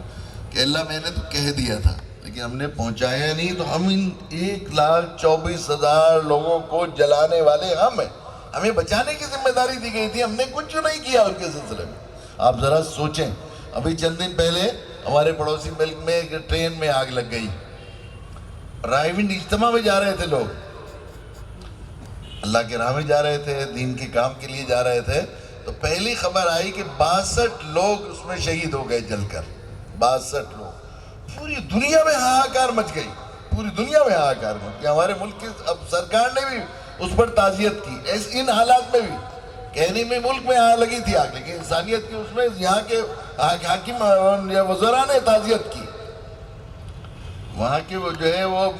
کہ اللہ میں نے تو کہہ دیا تھا، لیکن ہم نے پہنچایا نہیں، تو ہم ان 1,24,000 لوگوں کو جلانے والے ہم ہیں، ہمیں بچانے کی ذمہ داری دی گئی تھی، ہم نے کچھ نہیں کیا ان کے سلسلے میں۔ آپ ذرا سوچیں، ابھی چند دن پہلے ہمارے پڑوسی ملک میں ایک ٹرین میں آگ لگ گئی، رائے اجتماع میں جا رہے تھے لوگ، اللہ کے راہ میں جا رہے تھے، دین کے کام کے لیے جا رہے تھے، تو پہلی خبر آئی کہ 62 لوگ اس میں شہید ہو گئے جل کر، 62 لوگ۔ پوری دنیا میں ہاہاکار مچ گئی، پوری دنیا میں ہاہاکار مچ گئی۔ ہمارے ملک کی اب سرکار نے بھی اس پر تعزیت کی، ان حالات میں بھی، کہنے میں ملک میں لگی تھی آگ، لیکن انسانیت کی اس میں یہاں کے حاکم وزراء نے تعزیت کی۔ وہاں کے وہ جو ہے وہ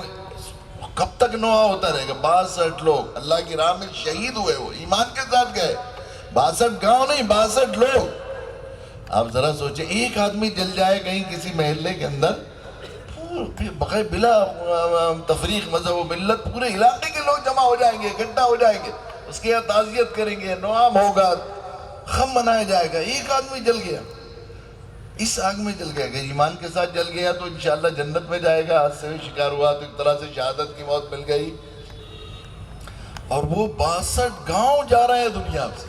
کب تک نوحہ ہوتا رہے گا؟ 62 لوگ اللہ کی راہ میں شہید ہوئے، وہ ایمان کے ساتھ گئے، 62 گاؤں نہیں، 62 لوگ۔ آپ ذرا سوچیں، ایک آدمی جل جائے کہیں کسی محلے کے اندر، بغیر بلا تفریق مذہب و ملت پورے علاقے کے لوگ جمع ہو جائیں گے، اکٹھا ہو جائیں گے، اس کے یہاں تعزیت کریں گے، نوام ہوگا، غم منایا جائے گا۔ ایک آدمی جل گیا، اس آگ میں جل گیا، کہ ایمان کے ساتھ جل گیا تو انشاءاللہ جنت میں جائے گا، حادثے میں شکار ہوا تو ایک طرح سے شہادت کی موت مل گئی۔ اور وہ 62 گاؤں جا رہے ہیں دنیا سے،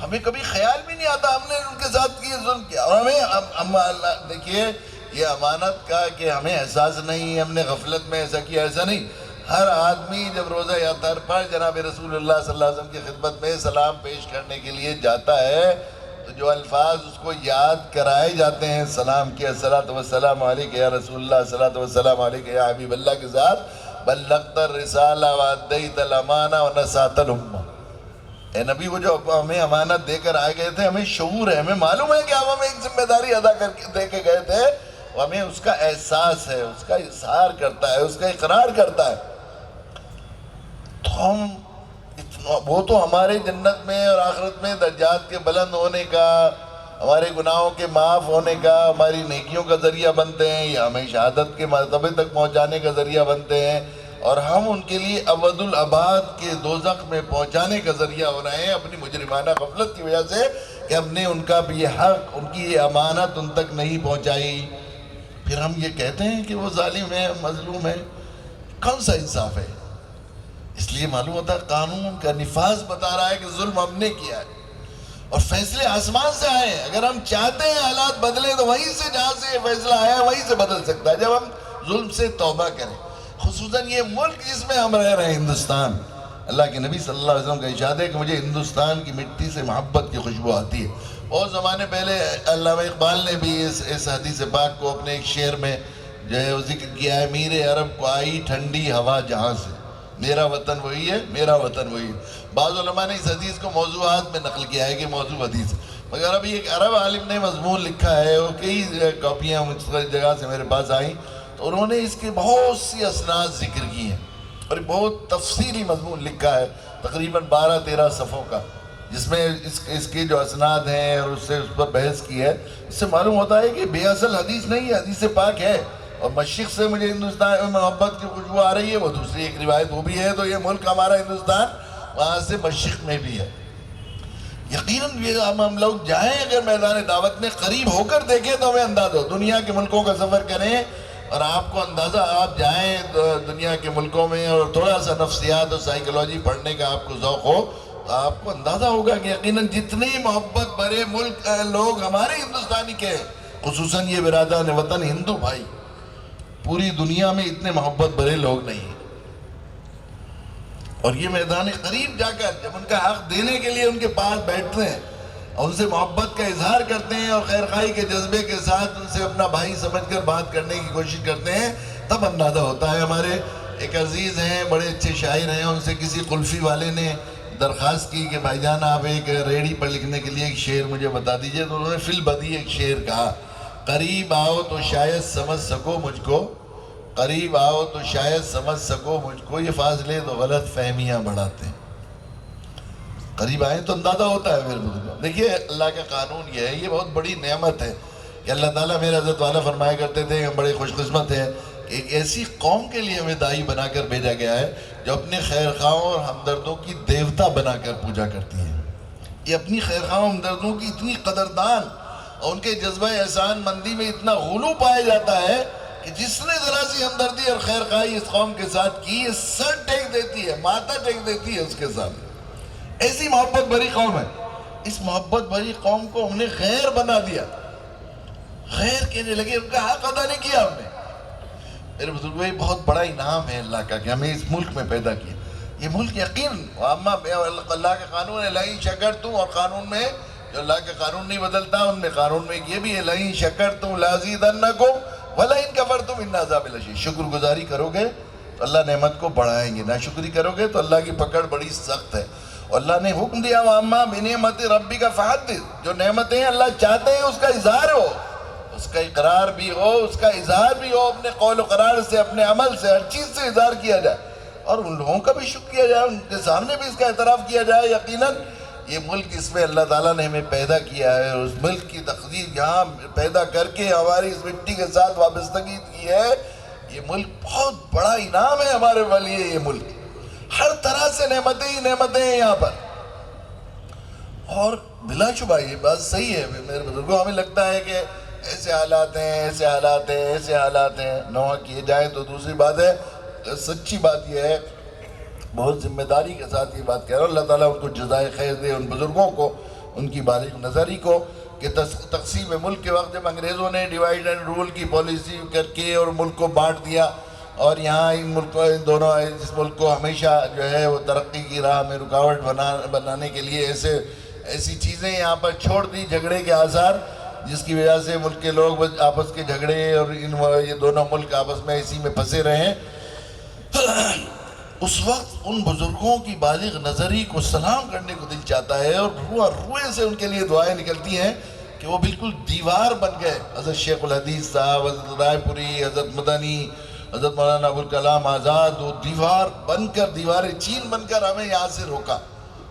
ہمیں کبھی خیال بھی نہیں آتا ہم نے ان کے ساتھ کی ظلم کیا، اور ہمیں دیکھیے یہ امانت کا کہ ہمیں احساس نہیں، ہم نے غفلت میں ایسا کیا، ایسا نہیں۔ ہر آدمی جب روزہ یاتر پر جناب رسول اللہ صلی اللہ علیہ وسلم کی خدمت میں سلام پیش کرنے کے لیے جاتا ہے تو جو الفاظ اس کو یاد کرائے جاتے ہیں سلام کے، الصلاۃ والسلام علیک یا رسول اللہ، الصلاۃ والسلام علیک یا حبیب اللہ کے ساتھ، بلغت الرسالہ وادیت الامانہ ونصحت الامہ۔ اے نبی، وہ جو ہمیں امانت دے کر آئے گئے تھے، ہمیں شعور ہے، ہمیں معلوم ہے کہ آپ ہمیں ایک ذمہ داری ادا کر کے دے کے گئے تھے، ہمیں اس کا احساس ہے، اس کا اظہار کرتا ہے، اس کا اقرار کرتا ہے، تو ہم وہ تو ہمارے جنت میں اور آخرت میں درجات کے بلند ہونے کا، ہمارے گناہوں کے معاف ہونے کا، ہماری نیکیوں کا ذریعہ بنتے ہیں، یا ہمیں شہادت کے مرتبے تک پہنچانے کا ذریعہ بنتے ہیں، اور ہم ان کے لیے ابد الاباد کے دوزخ میں پہنچانے کا ذریعہ ہو رہے ہیں اپنی مجرمانہ غفلت کی وجہ سے، کہ ہم نے ان کا بھی حق، ان کی یہ امانت ان تک نہیں پہنچائی۔ پھر ہم یہ کہتے ہیں کہ وہ ظالم ہے، مظلوم ہے، کون سا انصاف ہے؟ اس لیے معلوم ہوتا ہے قانون کا نفاذ بتا رہا ہے کہ ظلم ہم نے کیا ہے، اور فیصلے آسمان سے آئے ہیں۔ اگر ہم چاہتے ہیں حالات بدلیں تو وہیں سے، جہاں سے یہ فیصلہ آیا ہے وہیں سے بدل سکتا ہے، جب ہم ظلم سے توبہ کریں۔ خصوصاً یہ ملک جس میں ہم رہ رہے ہیں، ہندوستان، اللہ کے نبی صلی اللہ علیہ وسلم کا ارشاد ہے کہ مجھے ہندوستان کی مٹی سے محبت کی خوشبو آتی ہے۔ بہت زمانے پہلے علامہ اقبال نے بھی اس حدیث پاک کو اپنے ایک شعر میں جو ہے وہ ذکر کیا ہے، میرے عرب کو آئی ٹھنڈی ہوا جہاں سے، میرا وطن وہی ہے، میرا وطن وہی ہے۔ بعض علماء نے اس حدیث کو موضوعات میں نقل کیا ہے کہ موضوع حدیث ہے، مگر ابھی ایک عرب عالم نے مضمون لکھا ہے، وہ کئی کاپیاں مختلف جگہ سے میرے پاس آئیں، تو انہوں نے اس کے بہت سی اسناد ذکر کی ہیں، اور بہت تفصیلی مضمون لکھا ہے، تقریباً 12-13 صفحوں کا، جس میں اس کے جو اسناد ہیں اور اس پر بحث کی ہے۔ اس سے معلوم ہوتا ہے کہ بے اصل حدیث نہیں ہے، حدیث پاک ہے، اور مشرق سے مجھے ہندوستان میں محبت کی خوشبو آ رہی ہے، وہ دوسری ایک روایت وہ بھی ہے، تو یہ ملک ہمارا ہندوستان وہاں سے مشرق میں بھی ہے۔ یقیناً ہم لوگ جائیں اگر میدان دعوت میں، قریب ہو کر دیکھیں تو ہمیں اندازہ ہو، دنیا کے ملکوں کا سفر کریں اور آپ کو اندازہ، آپ جائیں دنیا کے ملکوں میں اور تھوڑا سا نفسیات اور سائیکلوجی پڑھنے کا آپ کو ذوق ہو، تو آپ کو اندازہ ہوگا کہ یقیناً جتنی محبت بھرے ملک لوگ ہمارے ہندوستانی کے، خصوصاً یہ برادران وطن ہندو بھائی، پوری دنیا میں اتنے محبت بھرے لوگ نہیں۔ اور یہ میدان قریب جا کر جب ان کا حق دینے کے لیے ان کے پاس بیٹھتے ہیں اور ان سے محبت کا اظہار کرتے ہیں اور خیرخواہی کے جذبے کے ساتھ ان سے اپنا بھائی سمجھ کر بات کرنے کی کوشش کرتے ہیں، تب اندازہ ہوتا ہے۔ ہمارے ایک عزیز ہیں، بڑے اچھے شاعر ہیں، ان سے کسی قلفی والے نے درخواست کی کہ بھائی جان آپ ایک ریڑھی پر لکھنے کے لیے ایک شعر مجھے بتا دیجئے، تو انہوں نے فی البدیہہ ایک شعر کہا، قریب آؤ تو شاید سمجھ سکو مجھ کو، قریب آؤ تو شاید سمجھ سکو مجھ کو، یہ فاصلے تو غلط فہمیاں بڑھاتے ہیں۔ قریب آئیں تو اندازہ ہوتا ہے میرے بزرگوں۔ دیکھیے اللہ کا قانون یہ ہے، یہ بہت بڑی نعمت ہے کہ اللہ تعالیٰ، میرے حضرت والا فرمایا کرتے تھے، ہم بڑے خوش قسمت ہیں کہ ایک ایسی قوم کے لیے ہمیں داعی بنا کر بھیجا گیا ہے جو اپنے خیر خواہوں اور ہمدردوں کی دیوتا بنا کر پوجا کرتی ہے۔ یہ اپنی خیرخواہ ہمدردوں کی اتنی قدردان اور ان کے جذبہ احسان مندی میں اتنا غلو پایا جاتا ہے کہ جس نے ذرا سی ہمدردی اور خیرخواہی اس قوم کے ساتھ کی، یہ سر ٹیک دیتی ہے، ماتھا ٹیک دیتی ہے اس کے ساتھ۔ ایسی محبت بھری قوم ہے۔ اس محبت بھری قوم کو ہم نے غیر بنا دیا، غیر کہنے لگے، ان کا حق ادا نہیں کیا ہم نے۔ میرے بزرگوں، یہ بہت بڑا انعام ہے اللہ کا کہ ہمیں اس ملک میں پیدا کیا۔ یہ ملک یقین اللہ کا قانون ہے، لئن شکرتم، اور قانون میں جو اللہ کا قانون نہیں بدلتا، ان میں قانون میں یہ بھی ہے، لئن شکرتم لازیدنکم ولئن کفرتم ان عذاب لشدید۔ شکر گزاری کرو گے تو اللہ نعمت کو بڑھائیں گے، ناشکری کرو گے تو اللہ کی پکڑ بڑی سخت ہے۔ اور اللہ نے حکم دیا وَأَمَّا بِنِعْمَةِ رَبِّكَ فَحَدِّثْ، جو نعمتیں اللہ چاہتے ہیں اس کا اظہار ہو، اس کا اقرار بھی ہو، اس کا اظہار بھی ہو، اپنے قول و قرار سے، اپنے عمل سے، ہر چیز سے اظہار کیا جائے، اور ان لوگوں کا بھی شکر کیا جائے، ان کے سامنے بھی اس کا اعتراف کیا جائے۔ یقیناً یہ ملک اس میں اللہ تعالیٰ نے ہمیں پیدا کیا ہے، اور اس ملک کی تقدیر یہاں پیدا کر کے ہماری اس مٹی کے ساتھ وابستگی کی ہے۔ یہ ملک بہت بڑا انعام ہے ہمارے لیے۔ یہ ملک ہر طرح سے نعمتیں ہی نعمتیں ہیں یہاں پر، اور بلا شبہ یہ بات صحیح ہے میرے بزرگوں۔ ہمیں لگتا ہے کہ ایسے حالات ہیں، ایسے حالات ہیں، ایسے حالات ہیں، نوحہ کیے جائیں تو دوسری بات ہے۔ سچی بات یہ ہے، بہت ذمہ داری کے ساتھ یہ بات کہہ رہا ہوں، اللہ تعالیٰ ان کو جزائے خیر دے، ان بزرگوں کو، ان کی بالغ نظری کو، کہ تقسیم ملک کے وقت جب انگریزوں نے ڈیوائیڈ اینڈ رول کی پالیسی کر کے اور ملک کو بانٹ دیا، اور یہاں ان اس ملک کو ہمیشہ جو ہے وہ ترقی کی راہ میں رکاوٹ بنانے کے لیے ایسی چیزیں یہاں پر چھوڑ دی، جھگڑے کے آثار، جس کی وجہ سے ملک کے لوگ آپس کے جھگڑے، اور یہ دونوں ملک آپس میں اسی میں پھنسے رہے ہیں۔ اس وقت ان بزرگوں کی بالغ نظری کو سلام کرنے کو دل چاہتا ہے، اور روئے سے ان کے لیے دعائیں نکلتی ہیں کہ وہ بالکل دیوار بن گئے۔ حضرت شیخ الحدیث صاحب، حضرت رائے پوری، حضرت مدنی، حضرت مولانا ابوالکلام آزاد، وہ دیوار بن کر، دیوار چین بن کر ہمیں یہاں سے روکا،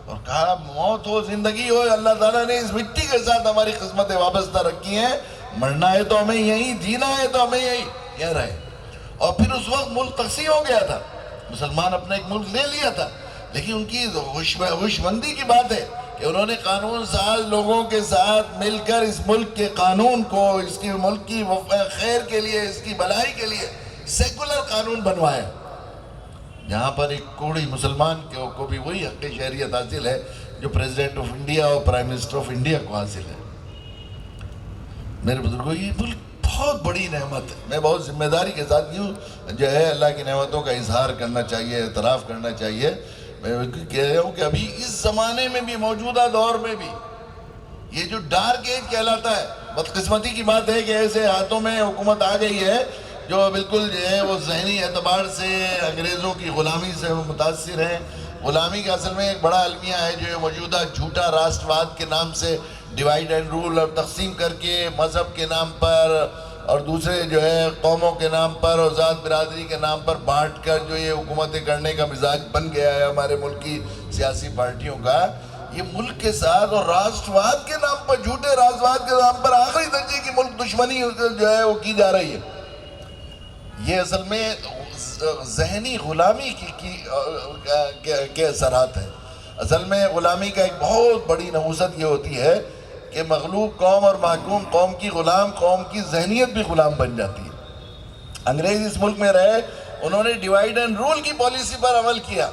اور کہا موت ہو زندگی ہو، اللہ تعالیٰ نے اس مٹی کے ساتھ ہماری قسمتیں وابستہ رکھی ہیں، مرنا ہے تو ہمیں یہیں، جینا ہے تو ہمیں یہیں رہے۔ اور پھر اس وقت ملک تقسیم ہو گیا تھا، مسلمان اپنا ایک ملک لے لیا تھا، لیکن ان کی ہوشمندی کی بات ہے کہ انہوں نے قانون ساز لوگوں کے ساتھ مل کر اس ملک کے قانون کو، اس کی ملک کی خیر کے لیے، اس کی بھلائی کے لیے سیکولر قانون بنوایا، جہاں پر ایک کوڑی مسلمان کو بھی وہی حق شہریت حاصل ہے جو پریزیڈنٹ آف انڈیا اور پرائم منسٹر آف انڈیا کو حاصل ہے۔ میرے بزرگوں، یہ ملک بہت بڑی نعمت ہے۔ میں بہت ذمہ داری کے ساتھ یوں جو ہے اللہ کی نعمتوں کا اظہار کرنا چاہیے، اعتراف کرنا چاہیے۔ میں کہہ رہا ہوں کہ ابھی اس زمانے میں بھی، موجودہ دور میں بھی، یہ جو ڈارک ایج کہلاتا ہے، بدقسمتی کی بات ہے کہ ایسے ہاتھوں میں حکومت آ گئی ہے جو بالکل جو ہے وہ ذہنی اعتبار سے انگریزوں کی غلامی سے متاثر ہیں۔ غلامی کا اصل میں ایک بڑا المیہ ہے جو موجودہ جھوٹا راشٹرواد کے نام سے ڈیوائیڈ اینڈ رول اور تقسیم کر کے، مذہب کے نام پر اور دوسرے جو ہے قوموں کے نام پر اور ذات برادری کے نام پر بانٹ کر جو یہ حکومتیں کرنے کا مزاج بن گیا ہے ہمارے ملک کی سیاسی پارٹیوں کا۔ یہ ملک کے ساتھ اور راشٹرواد کے نام پر، جھوٹے راشٹرواد کے نام پر آخری درجے کی ملک دشمنی جو ہے وہ کی جا رہی ہے۔ یہ اصل میں ذہنی غلامی کے اثرات ہیں۔ اصل میں غلامی کا ایک بہت بڑی نحوست یہ ہوتی ہے کہ مغلوب قوم اور محکوم قوم کی غلام قوم کی ذہنیت بھی غلام بن جاتی ہے۔ انگریز اس ملک میں رہے، انہوں نے ڈیوائیڈ اینڈ رول کی پالیسی پر عمل کیا،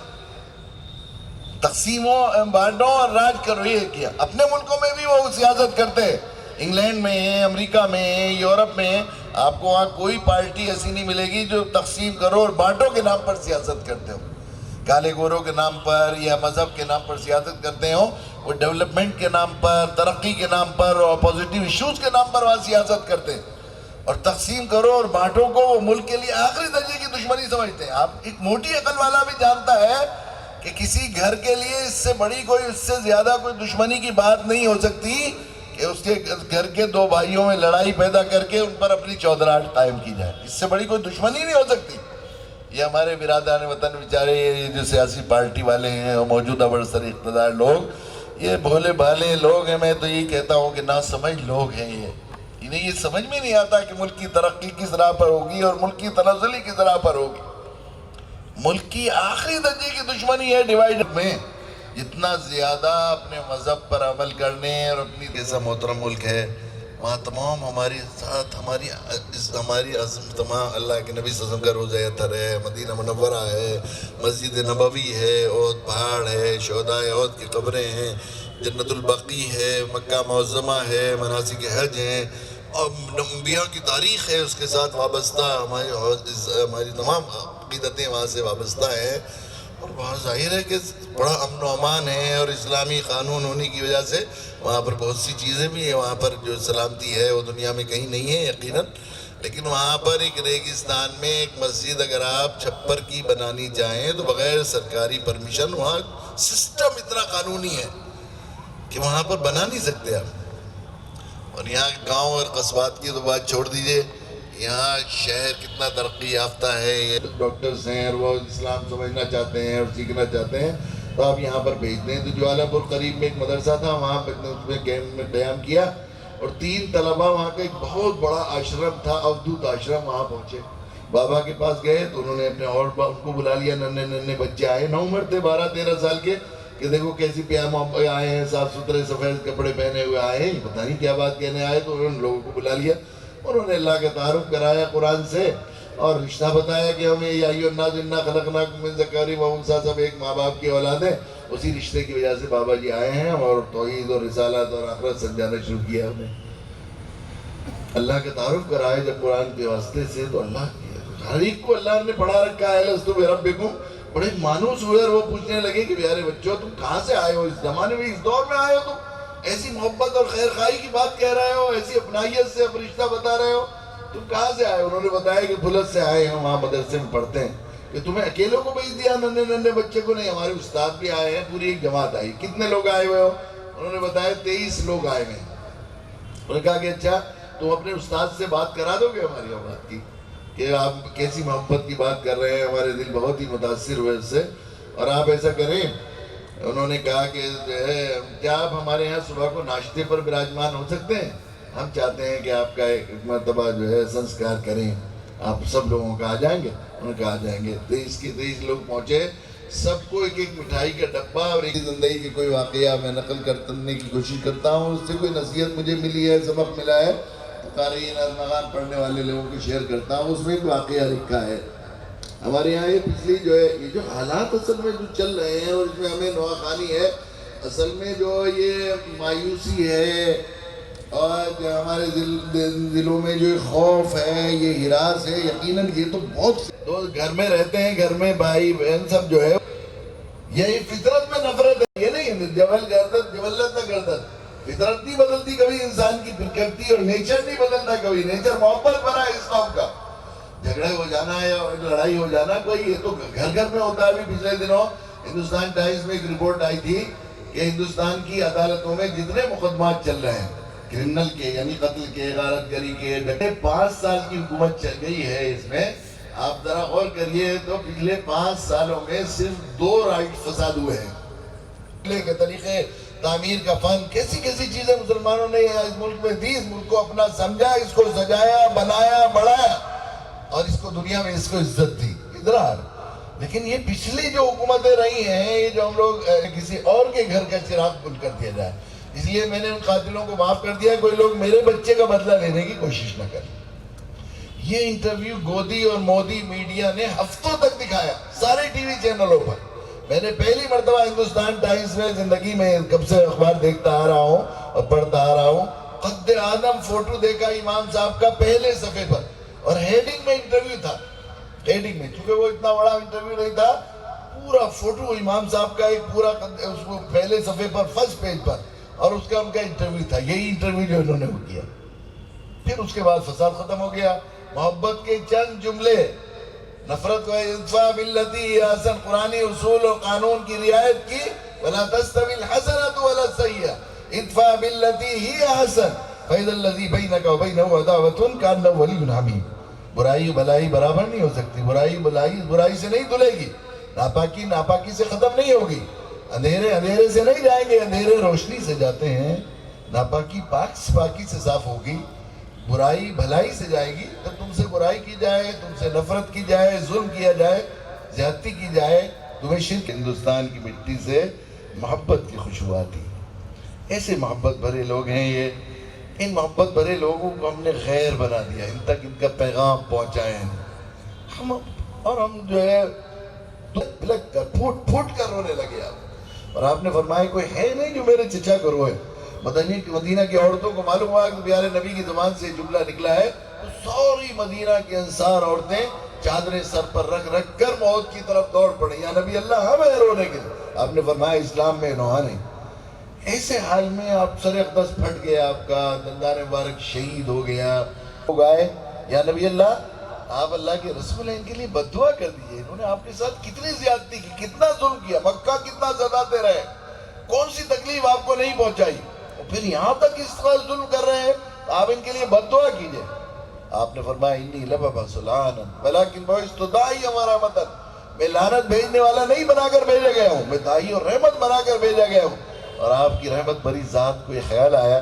تقسیموں، بانٹوں اور راج کرو یہ کیا۔ اپنے ملکوں میں بھی وہ سیاست کرتے ہیں، انگلینڈ میں، امریکہ میں، یورپ میں، آپ کو وہاں کوئی پارٹی ایسی نہیں ملے گی جو تقسیم کرو اور بانٹوں کے نام پر سیاست کرتے ہو، کالے گوروں کے نام پر یا مذہب کے نام پر سیاست کرتے ہو۔ وہ ڈیولپمنٹ کے نام پر، ترقی کے نام پر اور پازیٹیو ایشوز کے نام پر وہاں سیاست کرتے ہیں، اور تقسیم کرو اور بانٹوں کو وہ ملک کے لیے آخری درجے کی دشمنی سمجھتے ہیں۔ آپ ایک موٹی عقل والا بھی جانتا ہے کہ کسی گھر کے لیے اس سے بڑی کوئی، اس سے زیادہ کوئی دشمنی کی بات نہیں ہو سکتی کہ اس کے گھر کے دو بھائیوں میں لڑائی پیدا کر کے ان پر اپنی چودراہٹ قائم کی جائے، اس سے بڑی کوئی دشمنی نہیں ہو سکتی۔ یہ ہمارے برادران وطن بیچارے، یہ جو سیاسی پارٹی والے ہیں اور موجودہ برسر اقتدار لوگ، یہ بھولے بھالے لوگ ہیں۔ میں تو یہ کہتا ہوں کہ ناسمجھ لوگ ہیں یہ، انہیں یہ سمجھ میں نہیں آتا کہ ملک کی ترقی کس راہ پر ہوگی اور ملک کی تنزلی کس راہ پر ہوگی۔ ملک کی آخری درجے کی دشمنی ہے ڈیوائیڈ میں، جتنا زیادہ اپنے مذہب پر عمل کرنے اور اپنی جیسا محترم ملک ہے وہاں تمام ہماری ساتھ ہماری عزم تمام اللہ کے نبی صلی اللہ علیہ وسلم کا روضہ اطہر ہے، مدینہ منورہ ہے، مسجد نبوی ہے، احد پہاڑ ہے، شہدائے احد کی قبریں ہیں، جنت البقیع ہے، مکہ معظمہ ہے، مناسک حج ہیں، اور انبیاء کی تاریخ ہے اس کے ساتھ وابستہ، ہماری تمام عقیدتیں وہاں سے وابستہ ہیں، اور وہاں ظاہر ہے کہ بڑا امن و امان ہے، اور اسلامی قانون ہونے کی وجہ سے وہاں پر بہت سی چیزیں بھی ہیں، وہاں پر جو سلامتی ہے وہ دنیا میں کہیں نہیں ہے یقیناً، لیکن وہاں پر ایک ریگستان میں ایک مسجد اگر آپ چھپر کی بنانی چاہیں تو بغیر سرکاری پرمیشن وہاں سسٹم اتنا قانونی ہے کہ وہاں پر بنا نہیں سکتے آپ. اور یہاں گاؤں اور قصبات کی تو بات چھوڑ دیجئے، یہاں شہر کتنا ترقی یافتہ ہے. یہ ڈاکٹرز ہیں اور وہ اسلام سمجھنا چاہتے ہیں اور سیکھنا چاہتے ہیں تو آپ یہاں پر بھیجتے ہیں. تو جوالا پور قریب میں ایک مدرسہ تھا، وہاں پر اس میں کیمپ میں قیام کیا، اور 3 طلبہ وہاں کا ایک بہت بڑا آشرم تھا، اودھوت آشرم، وہاں پہنچے. بابا کے پاس گئے تو انہوں نے اپنے اور ان کو بلا لیا، ننے بچے آئے، 9 عمر تھے، 12-13 سال کے، کہ دیکھو کیسی پیام آئے ہیں، صاف ستھرے سفید کپڑے پہنے ہوئے آئے ہیں، پتہ نہیں کیا بات کہنے آئے. تو انہوں نے لوگوں کو بلا لیا، انہوں نے اللہ کا تعارف کرایا قرآن سے، اور رشتہ بتایا کہ ہمیں یا ایھا الناس انا خلقناکم من ذکر و انثی، سب ایک ماں باپ کی اولاد ہیں. اسی رشتے کی وجہ سے بابا جی آئے ہیں، اور توحید اور رسالت اور آخرت سمجھانا شروع کیا ہم نے. اللہ کا تعارف کرایا جب قرآن کے واسطے سے، تو اللہ ہر ایک کو اللہ نے پڑھا رکھا ہے. لست بربکم، بڑے مانوس ہوئے، اور وہ پوچھنے لگے کہ پیارے بچوں تم کہاں سے آئے ہو، اس زمانے میں اس دور میں آئے ہو، تم ایسی محبت اور خیر خواہی کی بات کہہ رہے ہو، ایسی اپنائیت سے رشتہ بتا رہے ہو، تم کہاں سے آئے ہو؟ انہوں نے بتایا کہ بھلت سے آئے ہیں، وہاں مدرسے میں پڑھتے ہیں. کہ تمہیں اکیلوں کو بھیج دیا ننے بچے کو؟ نہیں، ہمارے استاد بھی آئے ہیں، پوری ایک جماعت آئی. کتنے لوگ آئے ہوئے ہو؟ انہوں نے بتایا 23 لوگ آئے ہوئے ہیں. انہوں نے کہا کہ اچھا تم اپنے استاد سے بات کرا دو گے ہماری اولاد کی، کہ آپ کیسی محبت کی بات کر رہے ہیں، ہمارے دل بہت ہی متاثر ہوئے اس سے، اور آپ ایسا کریں. انہوں نے کہا کہ جو ہے کیا آپ ہمارے یہاں صبح کو ناشتے پر براجمان ہو سکتے ہیں؟ ہم چاہتے ہیں کہ آپ کا ایک مرتبہ جو ہے سنسکار کریں، آپ سب لوگوں کا آ جائیں گے؟ انہوں نے کہا آ جائیں گے. 23 لوگ پہنچے، سب کو ایک مٹھائی کا ڈبہ اور ایک زندگی کی کوئی واقعہ میں نقل کرنے کی کوشش کرتا ہوں، اس سے کوئی نصیحت مجھے ملی ہے، سبق ملا ہے، قارئین نغمگان پڑھنے والے لوگوں کو شیئر کرتا ہوں. اس میں ایک واقعہ لکھا ہے ہمارے یہاں. یہ پچھلی جو ہے یہ جو حالات اصل میں جو چل رہے ہیں، اور اس میں ہمیں نواخوانی ہے، اصل میں جو یہ مایوسی ہے، اور جو ہمارے دلوں میں جو خوف ہے، یہ ہراس ہے، یقیناً یہ تو بہت تو گھر میں رہتے ہیں، گھر میں بھائی بہن سب جو ہے، یہی فطرت میں نفرت ہے. یہ نہیں جبلت نہ گردت، فطرت نہیں بدلتی کبھی انسان کی کرتی، اور نیچر نہیں بدلتا کبھی. نیچر محبت بنا ہے اس قوم کا. جھگڑے ہو جانا ہے اور لڑائی ہو جانا کوئی، یہ تو گھر گھر میں ہوتا ہے. ابھی پچھلے دنوں ہندوستان ٹائمز میں ایک رپورٹ آئی تھی کہ ہندوستان کی عدالتوں میں جتنے مقدمات چل رہے ہیں کرمنل کے، یعنی قتل کے، غارت گری کے، 5 سال کی حکومت چل گئی ہے اس میں. آپ ذرا غور کریے تو پچھلے 5 سالوں میں صرف 2 رائٹ فساد ہوئے ہیں. کے طریقے تعمیر کا فن، کیسی کیسی چیزیں مسلمانوں نے اس ملک میں دی، اس ملک کو اپنا سمجھا، اس کو سجایا، بنایا، بڑھایا، اور اس کو دنیا میں اس کو عزت دی. ادھر لیکن یہ پچھلی جو حکومتیں رہی ہیں، یہ جو ہم لوگ کسی اور کے گھر کا چراغ بند کر دیا جائے، اس لیے میں نے ان قاتلوں کو معاف کر دیا. کوئی لوگ میرے بچے کا بدلہ لینے کی کوشش نہ کریں. یہ انٹرویو گودی اور مودی میڈیا نے ہفتوں تک دکھایا سارے ٹی وی چینلوں پر. میں نے پہلی مرتبہ ہندوستان ٹائمز میں زندگی میں کب سے اخبار دیکھتا آ رہا ہوں اور پڑھتا آ رہا ہوں، قد آدم فوٹو دیکھا امام صاحب کا پہلے صفحے پر، اور ہیڈنگ میں انٹرویو تھا. ہیڈنگ میں، چونکہ وہ اتنا بڑا انٹرویو نہیں تھا، پورا فوٹو امام صاحب کا ایک پورا اس کو پہلے صفحے پر، فرسٹ پیج پر، اور اس کا ان کا انٹرویو تھا. یہی انٹرویو جو انہوں نے کیا. پھر اس کے بعد فساد ختم ہو گیا. محبت کے چند جملے، نفرت و ادفع باللتی ہی احسن، قرآنی اصول اور قانون کی رعایت کی. ولا تستوی الحسنۃ ولا السیئۃ ادفع باللتی ہی احسن فاذا الذی بینک وبینہ عداوۃ کانہ ولی حمیم. برائی بلائی برابر نہیں ہو سکتی. برائی سے نہیں دھلے گی. ناپاکی ناپاکی سے ختم نہیں ہوگی. اندھیرے اندھیرے سے نہیں جائیں گے. اندھیرے روشنی سے جاتے ہیں. ناپاکی پاکی سے صاف ہوگی. برائی بھلائی سے جائے گی. جب تم سے برائی کی جائے، تم سے نفرت کی جائے، ظلم کیا جائے، زیادتی کی جائے، تمہیں شرک. ہندوستان کی مٹی سے محبت کی خوشبو آتی ہے۔ ایسے محبت بھرے لوگ ہیں یہ، ان محبت بھرے لوگوں کو ہم نے غیر بنا دیا، ان تک ان کا پیغام پہنچائے ہیں ہم جو ہے لگ کر پھوٹ پھوٹ کر رونے لگے آپ۔ اور آپ نے فرمایا کوئی ہے نہیں جو میرے چچا کو روئے۔ مدینہ کی عورتوں کو معلوم ہوا کہ پیارے نبی کی زبان سے جملہ نکلا ہے، تو ساری مدینہ کی انصار عورتیں چادریں سر پر رکھ رکھ کر موت کی طرف دوڑ پڑیں، یا نبی اللہ ہمیں رونے کے لیے۔ آپ نے فرمایا اسلام میں نوحہ نہیں۔ ایسے حال میں آپ سر اقدس پھٹ گیا، آپ کا دندان مبارک شہید ہو گیا، لوگ آئے یا نبی اللہ آپ اللہ کے رسول ہیں، ان کے لیے بد دعا کر دیجئے، انہوں نے آپ کے ساتھ کتنی زیادتی کی، کتنا ظلم کیا، مکہ کتنا ستاتے رہے، کون سی تکلیف آپ کو نہیں پہنچائی، اور پھر یہاں تک اس طرح ظلم کر رہے ہیں، آپ ان کے لیے بد دعا کیجئے۔ آپ نے فرمایا انی لبعث لعانا ولکن بعثت داعیا ورحمتا، میں لعنت بھیجنے والا نہیں بنا کر بھیجا گیا ہوں، میں داعی اور رحمت بنا کر بھیجا گیا ہوں۔ اور آپ کی رحمت بری ذات کو یہ خیال آیا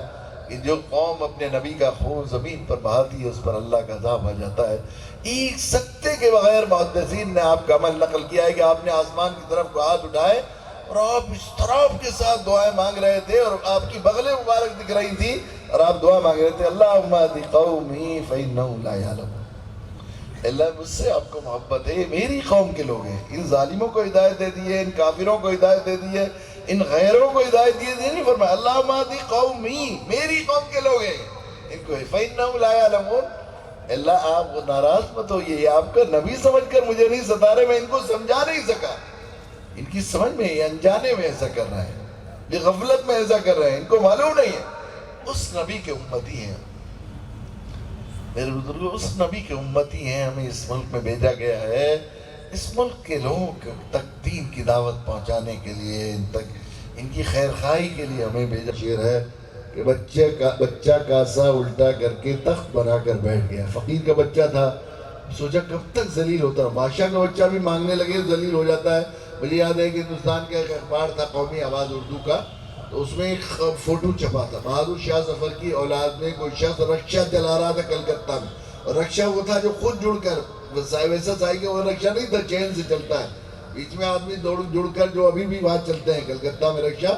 کہ جو قوم اپنے نبی کا خون زمین پر بہاتی ہے اس پر اللہ کا عذاب آ جاتا ہے۔ ایک سکتے کے بغیر محدثین نے آپ کا عمل نقل کیا ہے کہ آپ نے آسمان کی طرف کو ہاتھ اٹھائے اور آپ اس طرف کے ساتھ دعائیں مانگ رہے تھے، اور آپ کی بغلیں مبارک دکھ رہی تھی اور آپ دعا مانگ رہے تھے اللہم اہد قومی فإنہم لا یعلمون۔ اللہ مجھ سے آپ کو محبت ہے، یہ میری قوم کے لوگ ہیں، ان ظالموں کو ہدایت دے دی ہے، ان کافروں کو ہدایت دے دی ہے، ان غیروں کو ہدایت دی نہیں فرمایا اللہم اہد قومی، میری قوم کے لوگ ہیں، ان کو فإنہم لا یعلمون۔ اللہ آپ کو ناراض مت ہوئیے، یہ آپ کا نبی سمجھ کر مجھے نہیں ستا رہے، میں ان کو سمجھا نہیں سکا، ان کی سمجھ میں یہ انجانے میں ایسا کر رہا ہے، یہ غفلت میں ایسا کر رہے ہیں، ان کو معلوم نہیں ہے۔ اس نبی کے امتی ہیں میرے بزرگوں، اس نبی کے امتی ہیں، ہمیں اس ملک میں بھیجا گیا ہے اس ملک کے لوگوں تک دین کی دعوت پہنچانے کے لیے، ان تک ان کی خیر خواہی کے لیے ہمیں بھیجا۔ شعر ہے کہ بچہ کاسا الٹا کر کے تخت بنا کر بیٹھ گیا، فقیر کا بچہ تھا، سوچا کب تک ذلیل ہوتا ہے، بادشاہ کا بچہ بھی مانگنے لگے ذلیل ہو جاتا ہے۔ مجھے یاد ہے کہ ہندوستان کا ایک اخبار تھا قومی آواز اردو کا، تو اس میں ایک فوٹو چھپا تھا، بہادر شاہ ظفر کی اولاد میں کوئی شخص رکشہ چلا رہا تھا کلکتہ میں، اور رکشہ وہ تھا جو خود جڑ کر، ویسا سائیکل وہ رکشہ نہیں تھا چین سے چلتا ہے، بیچ میں آدمی جڑ کر جو ابھی بھی وہاں چلتے ہیں کلکتہ میں رکشہ،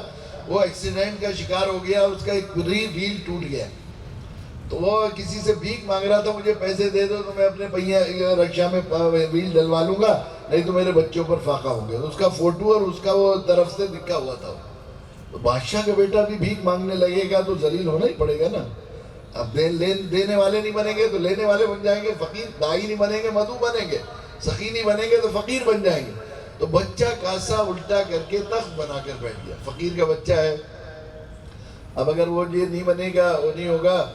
وہ ایکسیڈنٹ کا شکار ہو گیا، اس کا ایک ویل ٹوٹ گیا، تو وہ کسی سے بھیک مانگ رہا تھا مجھے پیسے دے دو تو میں اپنے پہیہ رکشہ میں ویل ڈلوا لوں گا، نہیں تو میرے بچوں پر فاقہ ہو گیا۔ اس کا فوٹو اور اس کا وہ طرف سے دکھا ہوا تھا، تو بادشاہ کا بیٹا بھی بھیک مانگنے لگے گا تو ذلیل ہونا ہی پڑے گا نا، اب دینے والے نہیں بنیں گے تو لینے والے بن جائیں گے، فقیر دائی نہیں بنیں گے مدعو بنیں گے، سخی نہیں بنیں گے تو فقیر بن جائیں گے۔ تو بچہ کاسا الٹا کر کے تخت بنا کر بیٹھ گیا، فقیر کا بچہ ہے، اب اگر وہ یہ نہیں بنے گا، وہ نہیں ہوگا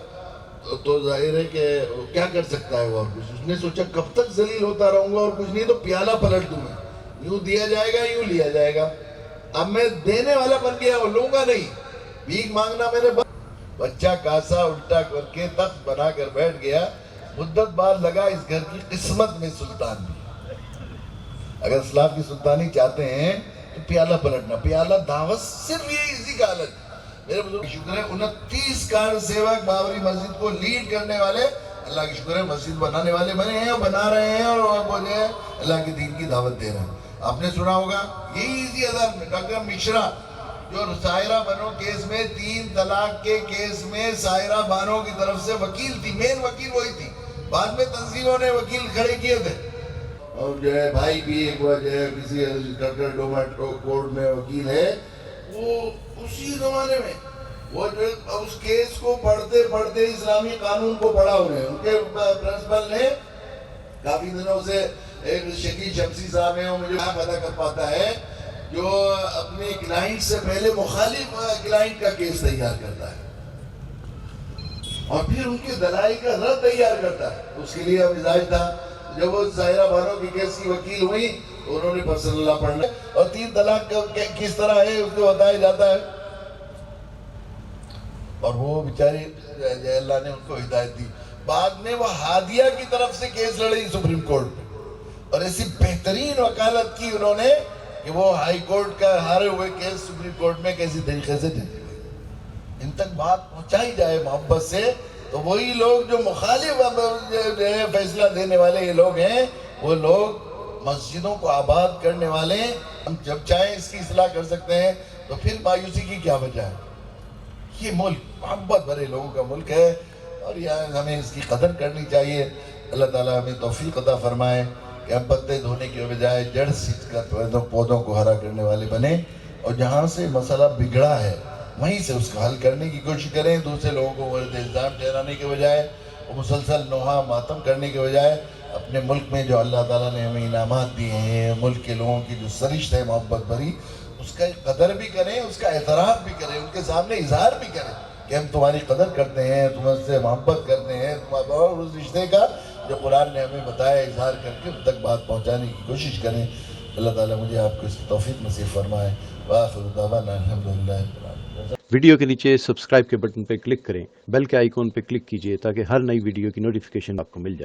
تو ظاہر ہے کہ کیا کر سکتا ہے وہ، اور کچھ اس نے سوچا کب تک ذلیل ہوتا رہوں گا، اور کچھ نہیں تو پیالہ پلٹ دوں میں، یوں دیا جائے گا یوں لیا جائے گا، اب میں دینے والا بن گیا وہ لوں گا نہیں، بھیک مانگنا میں نے بچہ کاسا الٹا کر کے تخت بنا کر بیٹھ گیا، مدت بعد لگا اس گھر کی قسمت میں سلطان بھی، اگر اسلاف کی سلطانی چاہتے ہیں تو پیالہ پلٹنا، پیالہ دعوت صرف یہ اسی کا حالت۔ میرے بزرگ کی شکر ہے 29 کار سیوک بابری مسجد کو لیڈ کرنے والے، اللہ کی شکر ہے مسجد بنانے والے بنے ہیں اور بنا رہے ہیں، اور وہ جو ہے اللہ کے دین کی دعوت دے رہے ہیں۔ آپ نے سنا ہوگا یہی اسی عدالت میں ڈاکٹر مشرا جو سائرہ بانو کیس میں 3 طلاق کے کیس میں سائرہ بانو کی طرف سے وکیل تھی، مین وکیل وہی تھی، بعد میں تنظیموں نے وکیل کھڑے کیے تھے، اور جو ہے بھائی بھی ایک وہ جو ہے کسی ڈاکٹر ڈومٹ کورٹ میں وکیل ہے، وہ اسی زمانے میں وہ جو اس کیس کو پڑھتے پڑھتے اسلامی قانون کو پڑھا انہیں، ان کے پرنسپل نے کافی دنوں سے ایک شکیل شمسی صاحب ہیں، وہ مجھے پتہ کر پاتا ہے جو اپنے کلائنٹ سے پہلے مخالف کلائنٹ کا کیس تیار کرتا ہے اور پھر ان کے دلائل کا رد تیار کرتا ہے، اس کے لیے مزاج تھا۔ جب وہ سائرہ بانو کی کیس کی وکیل ہوئی تو انہوں نے پرسنل لا پڑھنا، اور 3 طلاق کس طرح ہے اس کو بتایا جاتا ہے، اور وہ بیچاری اللہ نے ان کو ہدایت دی، بعد میں وہ ہادیہ کی طرف سے کیس لڑی سپریم کورٹ میں، اور ایسی بہترین وکالت کی انہوں نے کہ وہ ہائی کورٹ کا ہارے ہوئے کیس سپریم کورٹ میں کیسی طریقے سے جیتے ہوئے، ان تک بات پہنچائی جائے محبت سے، تو وہی لوگ جو مخالف فیصلہ دینے والے یہ لوگ ہیں، وہ لوگ مسجدوں کو آباد کرنے والے ہیں۔ ہم جب چاہیں اس کی اصلاح کر سکتے ہیں، تو پھر مایوسی کی کیا وجہ ہے؟ یہ ملک محبت بھرے لوگوں کا ملک ہے اور یہاں ہمیں اس کی قدر کرنی چاہیے. اللہ تعالیٰ ہمیں توفیق عطا فرمائے کہ ہم پتے دھونے کے بجائے جڑ سیچ کر پودوں کو ہرا کرنے والے بنے اور جہاں سے مسئلہ بگڑا ہے وہیں سے اس کا حل کرنے کی کوشش کریں. دوسرے لوگوں کو مورد الزام ٹھہرانے کے بجائے اور مسلسل نوحہ ماتم کرنے کے بجائے اپنے ملک میں جو اللہ تعالیٰ نے ہمیں انعامات دیے ہیں, ملک کے لوگوں کی جو سرشت ہے محبت بھری, اس کا قدر بھی کریں, اس کا اعتراف بھی کریں, ان کے سامنے اظہار بھی کریں کہ ہم تمہاری قدر کرتے ہیں, تم سے محبت کرتے ہیں, اور اس رشتے کا جو قرآن نے ہمیں بتایا اظہار کر کے ان تک بات پہنچانے کی کوشش کریں. اللہ تعالیٰ مجھے آپ کو اس کی توفیق نصیب فرمائے. وآخر دعوانا الحمدللہ رب العالمین. ویڈیو کے نیچے سبسکرائب کے بٹن پہ کلک کریں, بیل کے آئیکن پہ کلک کیجئے تاکہ ہر نئی ویڈیو کی نوٹیفیکیشن آپ کو مل جائے.